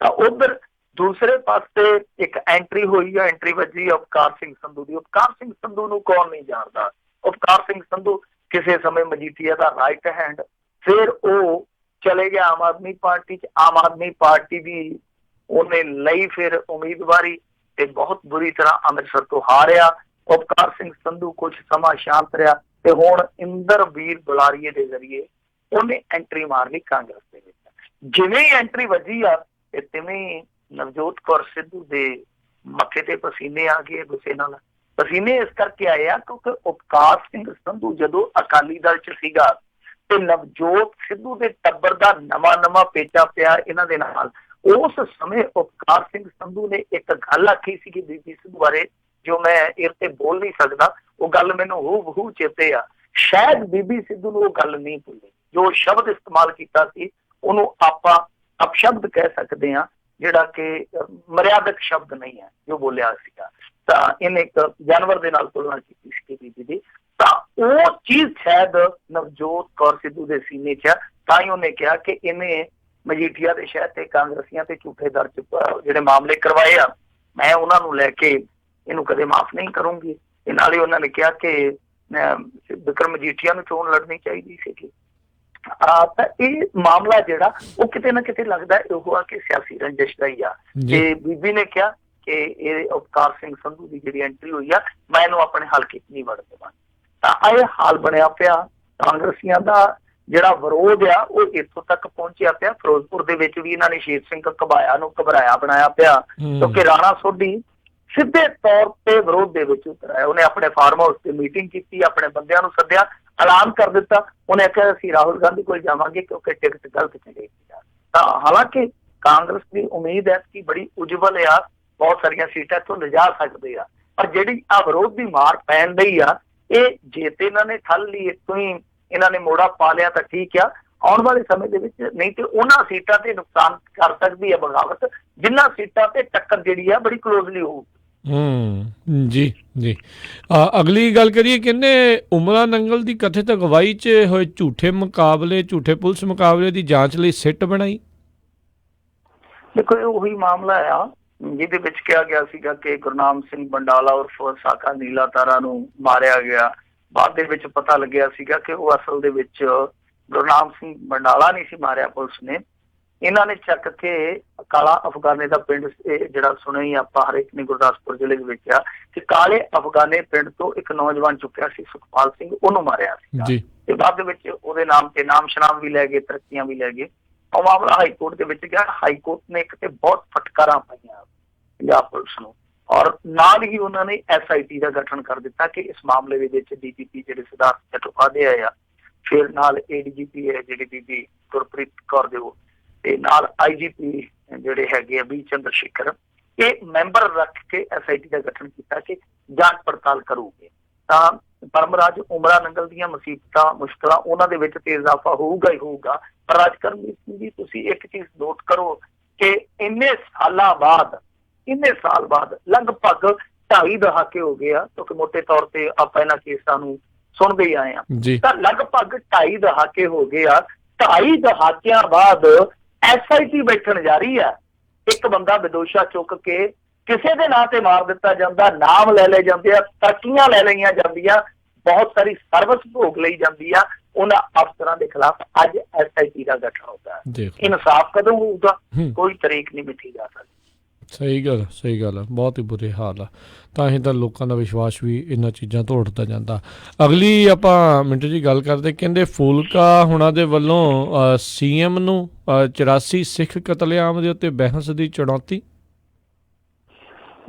ਤਾਂ ਉਧਰ ਦੂਸਰੇ ਪਾਸੇ ਇੱਕ ਐਂਟਰੀ ਹੋਈ ਆ, ਐਂਟਰੀ ਵੱਜੀ ਉਪਕਾਰ ਸਿੰਘ ਸੰਧੂ ਦੀ। ਉਪਕਾਰ ਸਿੰਘ ਸੰਧੂ ਨੂੰ ਕੌਣ ਨਹੀਂ ਜਾਣਦਾ? ਉਪਕਾਰ ਸਿੰਘ ਸੰਧੂ ਕਿਸੇ ਸਮੇਂ ਮਜੀਠੀਆ ਦਾ ਰਾਈਟ ਹੈਂਡ, ਫਿਰ ਉਹ ਚਲੇ ਗਿਆ ਆਮ ਆਦਮੀ ਪਾਰਟੀ 'ਚ। ਆਮ ਆਦਮੀ ਪਾਰਟੀ ਦੀ ਉਹਨੇ ਲਈ ਫਿਰ ਉਮੀਦਵਾਰੀ ਤੇ ਬਹੁਤ ਬੁਰੀ ਤਰ੍ਹਾਂ ਅੰਮ੍ਰਿਤਸਰ ਤੋਂ ਹਾਰਿਆ। ਉਪਕਾਰ ਸਿੰਘ ਸੰਧੂ ਕੁਝ ਸਮਾਂ ਸ਼ਾਂਤ ਰਿਹਾ ਤੇ ਹੁਣ ਇੰਦਰਵੀਰ ਬੁਲਾਰੀਏ ਦੇ ਜ਼ਰੀਏ ਉਹਨੇ ਐਂਟਰੀ ਮਾਰ ਲਈ ਕਾਂਗਰਸ ਦੇ ਵਿੱਚ। ਜਿਵੇਂ ਹੀ ਐਂਟਰੀ ਵੱਜੀ ਆ ਤੇ ਤਿਵੇਂ ਨਵਜੋਤ ਕੌਰ ਸਿੱਧੂ ਦੇ ਮੱਥੇ ਤੇ ਪਸੀਨੇ ਆ ਗਏ। ਗੁੱਸੇ ਨਾਲ ਪਸੀਨੇ ਇਸ ਕਰਕੇ ਆਏ ਆ ਕਿਉਂਕਿ ਉਪਕਾਰ ਸਿੰਘ ਸੰਧੂ ਜਦੋਂ ਅਕਾਲੀ ਦਲ 'ਚ ਸੀਗਾ ਤੇ ਨਵਜੋਤ ਸਿੱਧੂ ਦੇ ਟੱਬਰ ਦਾ ਨਵਾਂ ਪੇਚਾ ਪਿਆ ਇਹਨਾਂ ਦੇ ਨਾਲ। ਉਸ ਸਮੇਂ ਉਪਕਾਰ ਸਿੰਘ ਸੰਧੂ ਨੇ ਇੱਕ ਗੱਲ ਆਖੀ ਸੀਗੀ ਬੀਬੀ ਸਿੱਧੂ ਬਾਰੇ, ਜੋ ਮੈਂ ਇਹ ਤੇ ਬੋਲ ਨਹੀਂ ਸਕਦਾ। ਉਹ ਗੱਲ ਮੈਨੂੰ ਹੂ ਚੇਤੇ ਆ। ਸ਼ਾਇਦ ਬੀਬੀ ਸਿੱਧੂ ਨੂੰ ਉਹ ਗੱਲ ਨਹੀਂ ਭੁੱਲੀ। ਜੋ ਸ਼ਬਦ ਇਸਤੇਮਾਲ ਕੀਤਾ ਸੀ ਉਹਨੂੰ ਆਪਾਂ ਅਪਸ਼ਬਦ ਕਹਿ ਸਕਦੇ ਹਾਂ, ਜਿਹੜਾ ਕਿ ਮਰਿਆਦਕ ਸ਼ਬਦ ਨਹੀਂ ਹੈ ਜੋ ਬੋਲਿਆ ਸੀਗਾ। ਤਾਂ ਇਹਨੇ ਇੱਕ ਜਾਨਵਰ ਦੇ ਨਾਲ ਤੁਲਨਾ ਕੀਤੀ ਸੀ ਬੀਬੀ ਦੀ। ਤਾਂ ਉਹ ਚੀਜ਼ ਸ਼ਾਇਦ ਨਵਜੋਤ ਕੌਰ ਸਿੱਧੂ ਦੇ ਸੀਨੇ 'ਚ ਆ। ਤਾਂ ਹੀ ਉਹਨੇ ਕਿਹਾ ਕਿ ਇਹਨੇ ਮਜੀਠੀਆ ਦੇ ਸ਼ਹਿਰ ਤੇ ਕਾਂਗਰਸੀਆਂ ਤੇ ਝੂਠੇ ਦਰਜ ਜਿਹੜੇ ਮਾਮਲੇ ਕਰਵਾਏ ਆ, ਮੈਂ ਉਹਨਾਂ ਨੂੰ ਲੈ ਕੇ ਇਹਨੂੰ ਕਦੇ ਮਾਫ਼ ਨਹੀਂ ਕਰੂੰਗੀ। ਤੇ ਨਾਲੇ ਉਹਨਾਂ ਨੇ ਕਿਹਾ ਕਿ ਵਿਕਰਮ ਮਜੀਠੀਆ ਨੂੰ ਚੋਣ ਲੜਨੀ ਚਾਹੀਦੀ ਸੀਗੀ। ਤਾਂ ਇਹ ਮਾਮਲਾ ਜਿਹੜਾ ਉਹ ਕਿਤੇ ਨਾ ਕਿਤੇ ਲੱਗਦਾ ਇਹੋ ਆ ਕਿ ਸਿਆਸੀ ਰੰਜਿਸ਼ ਦਾ ਹੀ ਆ। ਤੇ ਬੀਬੀ ਨੇ ਕਿਹਾ ਕਿ ਇਹ ਉਪਕਾਰ ਸਿੰਘ ਸੰਧੂ ਦੀ ਜਿਹੜੀ ਐਂਟਰੀ ਹੋਈ ਆ, ਮੈਂ ਇਹਨੂੰ ਆਪਣੇ ਹਲਕੇ 'ਚ ਨਹੀਂ ਵੜ ਦੇਵਾਂ। ਤਾਂ ਇਹ ਹਾਲ ਬਣਿਆ ਪਿਆ। ਕਾਂਗਰਸੀਆਂ ਦਾ ਜਿਹੜਾ ਵਿਰੋਧ ਆ ਉਹ ਇੱਥੋਂ ਤੱਕ ਪਹੁੰਚਿਆ ਪਿਆ। ਫਿਰੋਜ਼ਪੁਰ ਦੇ ਵਿੱਚ ਵੀ ਇਹਨਾਂ ਨੇ ਸ਼ੇਰ ਸਿੰਘ ਘਬਾਇਆ ਨੂੰ ਘਬਰਾਇਆ ਬਣਾਇਆ ਪਿਆ, ਕਿਉਂਕਿ ਰਾਣਾ ਸੋਢੀ ਸਿੱਧੇ ਤੌਰ ਤੇ ਵਿਰੋਧ ਦੇ ਵਿੱਚ ਉਤਰ ਆਇਆ। ਉਹਨੇ ਆਪਣੇ ਫਾਰਮ ਹਾਊਸ ਤੇ ਮੀਟਿੰਗ ਕੀਤੀ, ਆਪਣੇ ਬੰਦਿਆਂ ਨੂੰ ਸੱਦਿਆ, ਐਲਾਨ ਕਰ ਦਿੱਤਾ। ਉਹਨੇ ਆਖਿਆ ਅਸੀਂ ਰਾਹੁਲ ਗਾਂਧੀ ਕੋਲ ਜਾਵਾਂਗੇ ਕਿਉਂਕਿ ਟਿਕਟ ਗਲਤ ਚਲੀ। ਤਾਂ ਹਾਲਾਂਕਿ ਕਾਂਗਰਸ ਦੀ ਉਮੀਦ ਹੈ ਕਿ ਬੜੀ ਉਜਵਲ ਆ, ਬਹੁਤ ਸਾਰੀਆਂ ਸੀਟਾਂ ਇੱਥੋਂ ਲਿਜਾ ਸਕਦੇ ਆ, ਪਰ ਜਿਹੜੀ ਆ ਵਿਰੋਧ ਦੀ ਮਾਰ ਪੈਣ ਲਈ ਆ, ਇਹ ਜੇ ਤੇ ਇਹਨਾਂ ਨੇ ਠੱਲ ਲਈ, ਇੱਥੋਂ ਹੀ ਇਹਨਾਂ ਨੇ ਮੋੜਾ ਪਾ ਲਿਆ ਤਾਂ ਠੀਕ ਆ। ਆਉਣ ਵਾਲੇ ਸਮੇਂ ਦੇ ਵਿੱਚ ਨਹੀਂ ਤੇ ਉਹਨਾਂ ਸੀਟਾਂ ਤੇ ਨੁਕਸਾਨ ਕਰ ਸਕਦੀ ਹੈ ਬਗਾਵਤ, ਜਿਨ੍ਹਾਂ ਸੀਟਾਂ ਤੇ ਟੱਕਰ ਜਿਹੜੀ ਆ ਬੜੀ ਕਲੋਜ਼ਲੀ ਹੋਊ। ਜੀ ਅਗਲੀ ਗੱਲ ਕਰੀਏ, ਕਹਿੰਦੇ ਉਮਰਾ ਨੰਗਲ ਦੀ ਕਥਿਤ ਅਗਵਾਈ 'ਚ ਹੋਏ ਝੂਠੇ ਪੁਲਿਸ ਮੁਕਾਬਲੇ ਦੀ ਜਾਂਚ ਲਈ ਸਿੱਟ ਬਣਾਈ। ਦੇਖੋ, ਇਹ ਉਹੀ ਮਾਮਲਾ ਆ ਜਿਹਦੇ ਵਿੱਚ ਕਿਹਾ ਗਿਆ ਸੀਗਾ ਕਿ ਗੁਰਨਾਮ ਸਿੰਘ ਬੰਡਾਲਾ ਉਰਫ ਸਾਕਾ ਨੀਲਾ ਤਾਰਾ ਨੂੰ ਮਾਰਿਆ ਗਿਆ। ਬਾਅਦ ਦੇ ਵਿੱਚ ਪਤਾ ਲੱਗਿਆ ਸੀਗਾ ਕਿ ਉਹ ਅਸਲ ਦੇ ਵਿੱਚ ਗੁਰਨਾਮ ਸਿੰਘ ਬੰਡਾਲਾ ਨਹੀਂ ਸੀ ਮਾਰਿਆ ਪੁਲਿਸ ਨੇ। ਇਹਨਾਂ ਨੇ ਚੱਕ ਕੇ ਕਾਲਾ ਅਫਗਾਨੇ ਦਾ ਪਿੰਡ, ਜਿਹੜਾ ਸੁਣਿਆ ਹੀ ਆਪਾਂ ਹਰੇਕ ਨੇ ਗੁਰਦਾਸਪੁਰ ਜ਼ਿਲ੍ਹੇ ਦੇ ਵਿੱਚ ਆ, ਕਿ ਕਾਲੇ ਅਫਗਾਨੇ ਪਿੰਡ ਤੋਂ ਇੱਕ ਨੌਜਵਾਨ ਚੁੱਕਿਆ ਸੀ ਸੁਖਪਾਲ ਸਿੰਘ, ਉਹਨੂੰ ਮਾਰਿਆ ਸੀ। ਤੇ ਬਾਅਦ ਦੇ ਵਿੱਚ ਉਹਦੇ ਨਾਮ ਤੇ ਨਾਮ ਸ਼ਨਾਮ ਵੀ ਲੈ ਗਏ, ਤਰੱਕੀਆਂ ਵੀ ਲੈ ਗਏ। ਉਹ ਮਾਮਲਾ ਹਾਈ ਕੋਰਟ ਦੇ ਵਿੱਚ ਗਿਆ। ਹਾਈ ਕੋਰਟ ਨੇ ਇੱਕ ਤੇ ਬਹੁਤ ਫਟਕਾਰਾਂ ਪਾਈਆਂ ਪੰਜਾਬ ਪੁਲਿਸ ਨੂੰ, ਔਰ ਨਾਲ ਹੀ ਉਹਨਾਂ ਨੇ SIT ਦਾ ਗਠਨ ਕਰ ਦਿੱਤਾ ਕਿ ਇਸ ਮਾਮਲੇ ਦੇ ਵਿੱਚ DGP ਜਿਹੜੇ ਸਿਧਾਰਥ ਚਟੋਪਾਧਿਆਏ ਆ, ਫਿਰ ਨਾਲ ADGP ਹੈ ਜਿਹੜੀ ਬੀਬੀ ਗੁਰਪ੍ਰੀਤ ਕੌਰ ਦੇ, ਤੇ ਨਾਲ IGP ਜਿਹੜੇ ਹੈਗੇ ਆ ਬੀ ਚੰਦਰ ਸ਼ੇਖਰ, ਇਹ ਮੈਂਬਰ ਰੱਖ ਕੇ SIT ਦਾ ਗਠਨ ਕੀਤਾ ਕਿ ਜਾਂਚ ਪੜਤਾਲ ਕਰੂਗੇ। ਤਾਂ ਪਰਮਰਾਜ ਉਮਰਾ ਨੰਗਲ ਦੀਆਂ ਮੁਸੀਬਤਾਂ ਮੁਸ਼ਕਲਾਂ ਉਹਨਾਂ ਦੇ ਵਿੱਚ ਤੇ ਇਜ਼ਾਫਾ ਹੋਊਗਾ ਹੀ ਹੋਊਗਾ। ਪਰ ਰਾਜਕਰਮਜੀਤ ਸਿੰਘ ਜੀ, ਤੁਸੀਂ ਇੱਕ ਚੀਜ਼ ਨੋਟ ਕਰੋ ਕਿ ਇੰਨੇ ਸਾਲ ਬਾਅਦ ਲਗਭਗ 2.5 ਦਹਾਕੇ ਹੋ ਗਏ ਆ, ਕਿਉਂਕਿ ਮੋਟੇ ਤੌਰ ਤੇ ਆਪਾਂ ਇਹਨਾਂ ਕੇਸਾਂ ਨੂੰ ਸੁਣਦੇ ਹੀ ਆਏ ਆ। ਤਾਂ ਲਗਭਗ 2.5 ਦਹਾਕੇ ਹੋ ਗਏ ਆ। 2.5 ਦਹਾਕਿਆਂ ਬਾਅਦ SIT ਬੈਠਣ ਜਾ ਰਹੀ ਆ ਇੱਕ ਬੰਦਾ ਵਿਦੋਸ਼ਾ ਚੁੱਕ ਕੇ ਕਿਸੇ ਦੇ ਨਾਂ ਤੇ ਮਾਰ ਦਿੱਤਾ ਜਾਂਦਾ, ਨਾਮ ਲੈ ਲਏ ਜਾਂਦੇ ਆ, ਤਰਕੀਆਂ ਲੈ ਲਈਆਂ ਜਾਂਦੀਆਂ, ਬਹੁਤ ਸਾਰੀ ਸਰਵਿਸ ਭੋਗ ਲਈ ਜਾਂਦੀ ਆ ਉਹਨਾਂ ਅਫਸਰਾਂ ਦੇ ਖਿਲਾਫ। ਅੱਜ SIT ਦਾ ਗਠਨ ਹੁੰਦਾ ਹੈ, ਇਨਸਾਫ ਕਦੋਂ ਹੋਊਗਾ? ਕੋਈ ਤਰੀਕ ਨਹੀਂ ਮਿੱਥੀ ਜਾ ਸਕਦੀ। ਸਹੀ ਗੱਲ ਹੈ, ਬਹੁਤ ਹੀ ਬੁਰੇ ਹਾਲ ਆ। ਤਾਂ ਹੀ ਤਾਂ ਲੋਕਾਂ ਦਾ ਵਿਸ਼ਵਾਸ ਵੀ ਇਹਨਾਂ ਚੀਜ਼ਾਂ ਤੋਂ ਉੱਠਦਾ ਜਾਂਦਾ। ਅਗਲੀ ਆਪਾਂ ਮਿੰਟੂ ਜੀ ਗੱਲ ਕਰਦੇ, ਕਹਿੰਦੇ ਫੂਲਕਾ ਹੁਣਾਂ ਦੇ ਵੱਲੋਂ CM ਨੂੰ 84 ਸਿੱਖ ਕਤਲੇਆਮ ਦੇ ਉੱਤੇ ਬਹਿਸ ਦੀ ਚੁਣੌਤੀ।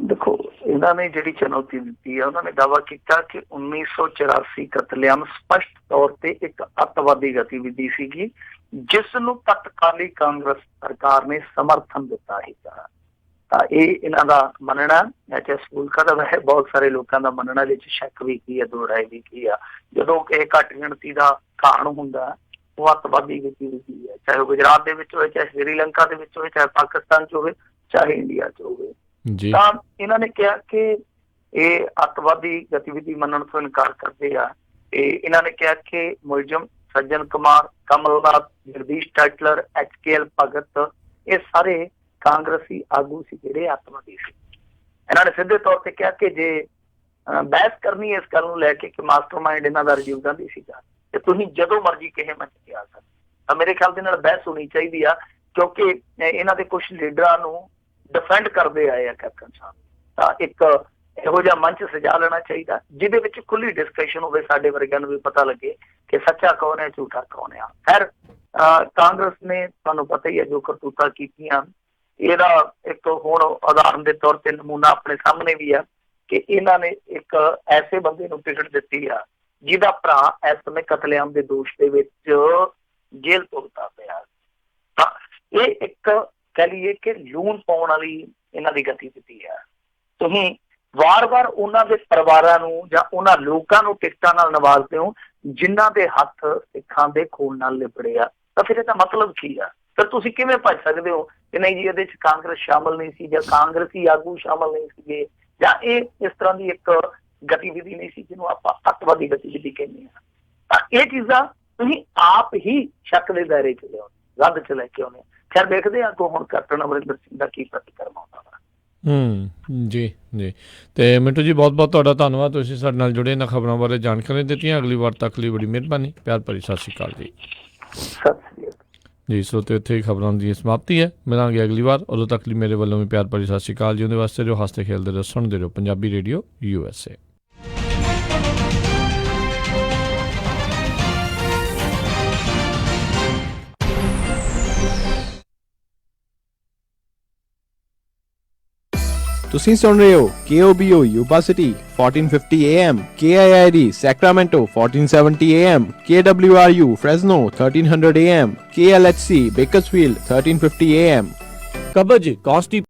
ਦੇਖੋ, ਇਹਨਾਂ ਨੇ ਜਿਹੜੀ ਚੁਣੌਤੀ ਦਿੱਤੀ ਹੈ, ਉਹਨਾਂ ਨੇ ਦਾਅਵਾ ਕੀਤਾ ਕਿ 1984 ਕਤਲੇਆਮ ਸਪਸ਼ਟ ਤੌਰ ਤੇ ਇੱਕ ਅੱਤਵਾਦੀ ਗਤੀਵਿਧੀ ਸੀਗੀ ਜਿਸ ਨੂੰ ਤਤਕਾਲੀ ਕਾਂਗਰਸ ਸਰਕਾਰ ਨੇ ਸਮਰਥਨ ਦਿੱਤਾ ਸੀਗਾ। ਤਾਂ ਇਹ ਇਹਨਾਂ ਦਾ ਮੰਨਣਾ ਹੈ। ਫੂਲਕਾ ਦਾ ਵੈਸੇ ਬਹੁਤ ਸਾਰੇ ਲੋਕਾਂ ਦਾ ਮੰਨਣਾ, ਵਿੱਚ ਸ਼ੱਕ ਵੀ ਕੀ ਹੈ, ਦੋ ਰਾਏ ਵੀ ਕੀ ਆ। ਜਦੋਂ ਕਿ ਘੱਟ ਗਿਣਤੀ ਦਾ ਕਾਂਡ ਹੁੰਦਾ ਉਹ ਅੱਤਵਾਦੀ ਗਤੀਵਿਧੀ ਹੈ, ਚਾਹੇ ਉਹ ਗੁਜਰਾਤ ਦੇ ਵਿੱਚ ਹੋਵੇ, ਚਾਹੇ ਸ੍ਰੀਲੰਕਾ ਦੇ ਵਿੱਚ ਹੋਵੇ, ਚਾਹੇ ਪਾਕਿਸਤਾਨ 'ਚ ਹੋਵੇ, ਚਾਹੇ ਇੰਡੀਆ 'ਚ ਹੋਵੇ। ਤਾਂ ਇਹਨਾਂ ਨੇ ਕਿਹਾ ਕਿ ਇਹ ਅੱਤਵਾਦੀ ਗਤੀਵਿਧੀ ਮੰਨਣ ਤੋਂ ਇਨਕਾਰ ਕਰਦੇ ਆ। ਇਹਨਾਂ ਨੇ ਕਿਹਾ ਕਿ ਮੁਲਜ਼ਮ ਸੱਜਣ ਕੁਮਾਰ, ਕਮਲਨਾਥ, ਜਗਦੀਸ਼ ਟਾਈਟਲਰ, HKL ਭਗਤ, ਇਹ ਸਾਰੇ ਕਾਂਗਰਸੀ ਆਗੂ ਸੀ ਜਿਹੜੇ ਅੱਤਵਾਦੀ ਸੀ। ਇਹਨਾਂ ਨੇ ਸਿੱਧੇ ਤੌਰ ਤੇ ਕਿਹਾ ਕਿ ਜੇ ਬਹਿਸ ਕਰਨੀ ਇਸ ਗੱਲ ਨੂੰ ਲੈ ਕੇ ਕਿ ਮਾਸਟਰਮਾਈਂਡ ਇਹਨਾਂ ਦਾ ਰਾਜੀਵ ਗਾਂਧੀ ਸੀਗਾ ਤੇ ਤੁਸੀਂ ਜਦੋਂ ਮਰਜ਼ੀ ਕਿਸੇ ਮੰਚ ਤੇ ਆ ਸਕਦੇ, ਤਾਂ ਮੇਰੇ ਖਿਆਲ ਦੇ ਨਾਲ ਬਹਿਸ ਹੋਣੀ ਚਾਹੀਦੀ ਆ, ਕਿਉਂਕਿ ਇਹਨਾਂ ਦੇ ਕੁਝ ਲੀਡਰਾਂ ਨੂੰ ਡਿਫੈਂਡ ਕਰਦੇ ਆਏ ਆ ਕੈਪਟਨ ਸਾਹਿਬ। ਤਾਂ ਇੱਕ ਇਹੋ ਜਿਹਾ ਮੰਚ ਸਜਾ ਲੈਣਾ ਚਾਹੀਦਾ ਜਿਹਦੇ ਵਿੱਚ ਖੁੱਲੀ ਡਿਸਕਸ਼ਨ ਹੋਵੇ, ਸਾਡੇ ਵਰਗਿਆਂ ਨੂੰ ਵੀ ਪਤਾ ਲੱਗੇ ਕਿ ਸੱਚਾ ਕੌਣ ਹੈ, ਝੂਠਾ ਕੌਣ ਆ। ਖੈਰ, ਕਾਂਗਰਸ ਨੇ ਤੁਹਾਨੂੰ ਪਤਾ ਹੀ ਹੈ ਜੋ ਕਰਤੂਤਾਂ ਕੀਤੀਆਂ। ਇਹਦਾ ਇੱਕ ਹੁਣ ਉਦਾਹਰਨ ਦੇ ਤੌਰ ਤੇ ਨਮੂਨਾ ਆਪਣੇ ਸਾਹਮਣੇ ਵੀ ਆ ਕਿ ਇਹਨਾਂ ਨੇ ਇੱਕ ਐਸੇ ਬੰਦੇ ਨੂੰ ਟਿਕਟ ਦਿੱਤੀ ਆ ਜਿਹਦਾ ਭਰਾ ਇਸ ਸਮੇਂ ਕਤਲੇਆਮ ਦੇ ਦੋਸ਼ ਦੇ ਵਿੱਚ ਜੇਲ੍ਹ ਭੁਗਤਦਾ ਪਿਆ। ਤਾਂ ਇਹ ਇੱਕ ਕਹਿ ਲਈਏ ਕਿ ਲੂਣ ਪਾਉਣ ਵਾਲੀ ਇਹਨਾਂ ਦੀ ਗਤੀਵਿਧੀ ਹੈ। ਤੁਸੀਂ ਵਾਰ-ਵਾਰ ਉਹਨਾਂ ਦੇ ਪਰਿਵਾਰਾਂ ਨੂੰ ਜਾਂ ਉਹਨਾਂ ਲੋਕਾਂ ਨੂੰ ਟਿਕਟਾਂ ਨਾਲ ਨਵਾਜ਼ਦੇ ਹੋ ਜਿਨ੍ਹਾਂ ਦੇ ਹੱਥ ਸਿੱਖਾਂ ਦੇ ਖੂਨ ਨਾਲ ਲਿਬੜੇ ਆ, ਤਾਂ ਫਿਰ ਇਹਦਾ ਮਤਲਬ ਕੀ ਆ? ਫਿਰ ਤੁਸੀਂ ਕਿਵੇਂ ਭੱਜ ਸਕਦੇ ਹੋ ਕਿ ਨਹੀਂ ਜੀ ਇਹਦੇ 'ਚ ਕਾਂਗਰਸ ਸ਼ਾਮਲ ਨਹੀਂ ਸੀ, ਜਾਂ ਕਾਂਗਰਸੀ ਆਗੂ ਸ਼ਾਮਲ ਨਹੀਂ ਸੀਗੇ, ਜਾਂ ਇਹ ਇਸ ਤਰ੍ਹਾਂ ਦੀ ਇੱਕ ਗਤੀਵਿਧੀ ਨਹੀਂ ਸੀ ਜਿਹਨੂੰ ਆਪਾਂ ਅੱਤਵਾਦੀ ਗਤੀਵਿਧੀ ਕਹਿੰਦੇ ਹਾਂ। ਤਾਂ ਇਹ ਚੀਜ਼ਾਂ ਤੁਸੀਂ ਆਪ ਹੀ ਸ਼ੱਕ ਦੇ ਦਾਇਰੇ 'ਚ ਲਿਆਉਂਦੇ, ਰੱਦ 'ਚ ਲੈ ਕੇ ਆਉਂਦੇ। ਖੈਰ, ਦੇਖਦੇ ਹਾਂ ਅੱਗੋਂ ਹੁਣ ਕੈਪਟਨ ਅਮਰਿੰਦਰ ਸਿੰਘ ਦਾ ਕੀ ਪ੍ਰਤੀਕਰਮ ਆਉਂਦਾ ਵਾ। ਜੀ ਤੇ ਮਿੰਟੂ ਜੀ, ਬਹੁਤ ਬਹੁਤ ਤੁਹਾਡਾ ਧੰਨਵਾਦ, ਤੁਸੀਂ ਸਾਡੇ ਨਾਲ ਜੁੜੇ, ਇਹਨਾਂ ਖਬਰਾਂ ਬਾਰੇ ਜਾਣਕਾਰੀ ਦਿੱਤੀਆਂ। ਅਗਲੀ ਵਾਰ ਤੱਕ ਲਈ ਬੜੀ ਮਿਹਰਬਾਨੀ। ਪਿਆਰ ਭਰੀ ਸਤਿ ਸ਼੍ਰੀ ਅਕਾਲ ਜੀ। ਸਤਿ ਸ਼੍ਰੀ ਅਕਾਲ ਜੀ। ਸਰੋਤਿਓ, ਇੱਥੇ ਖਬਰਾਂ ਦੀ ਸਮਾਪਤੀ ਹੈ। ਮਿਲਾਂਗੇ ਅਗਲੀ ਵਾਰ, ਉਦੋਂ ਤੱਕ ਲਈ ਮੇਰੇ ਵੱਲੋਂ ਵੀ ਪਿਆਰ ਭਰੀ ਸਤਿ ਸ਼੍ਰੀ ਅਕਾਲ ਜੀ। ਉਹਦੇ ਵਾਸਤੇ ਜੋ ਹੱਸਦੇ ਖੇਲਦੇ ਰਹੋ, ਸੁਣਦੇ ਰਹੋ ਪੰਜਾਬੀ ਰੇਡੀਓ USA। ਤੁਸੀਂ ਸੁਣ ਰਹੇ ਹੋ KOBO Yuba City 1450 AM, KIID Sacramento 1470 AM, KWRU Fresno 1300 AM, KLHC Bakersfield 1350 AM। कब्ज, कॉन्स्टिपेशन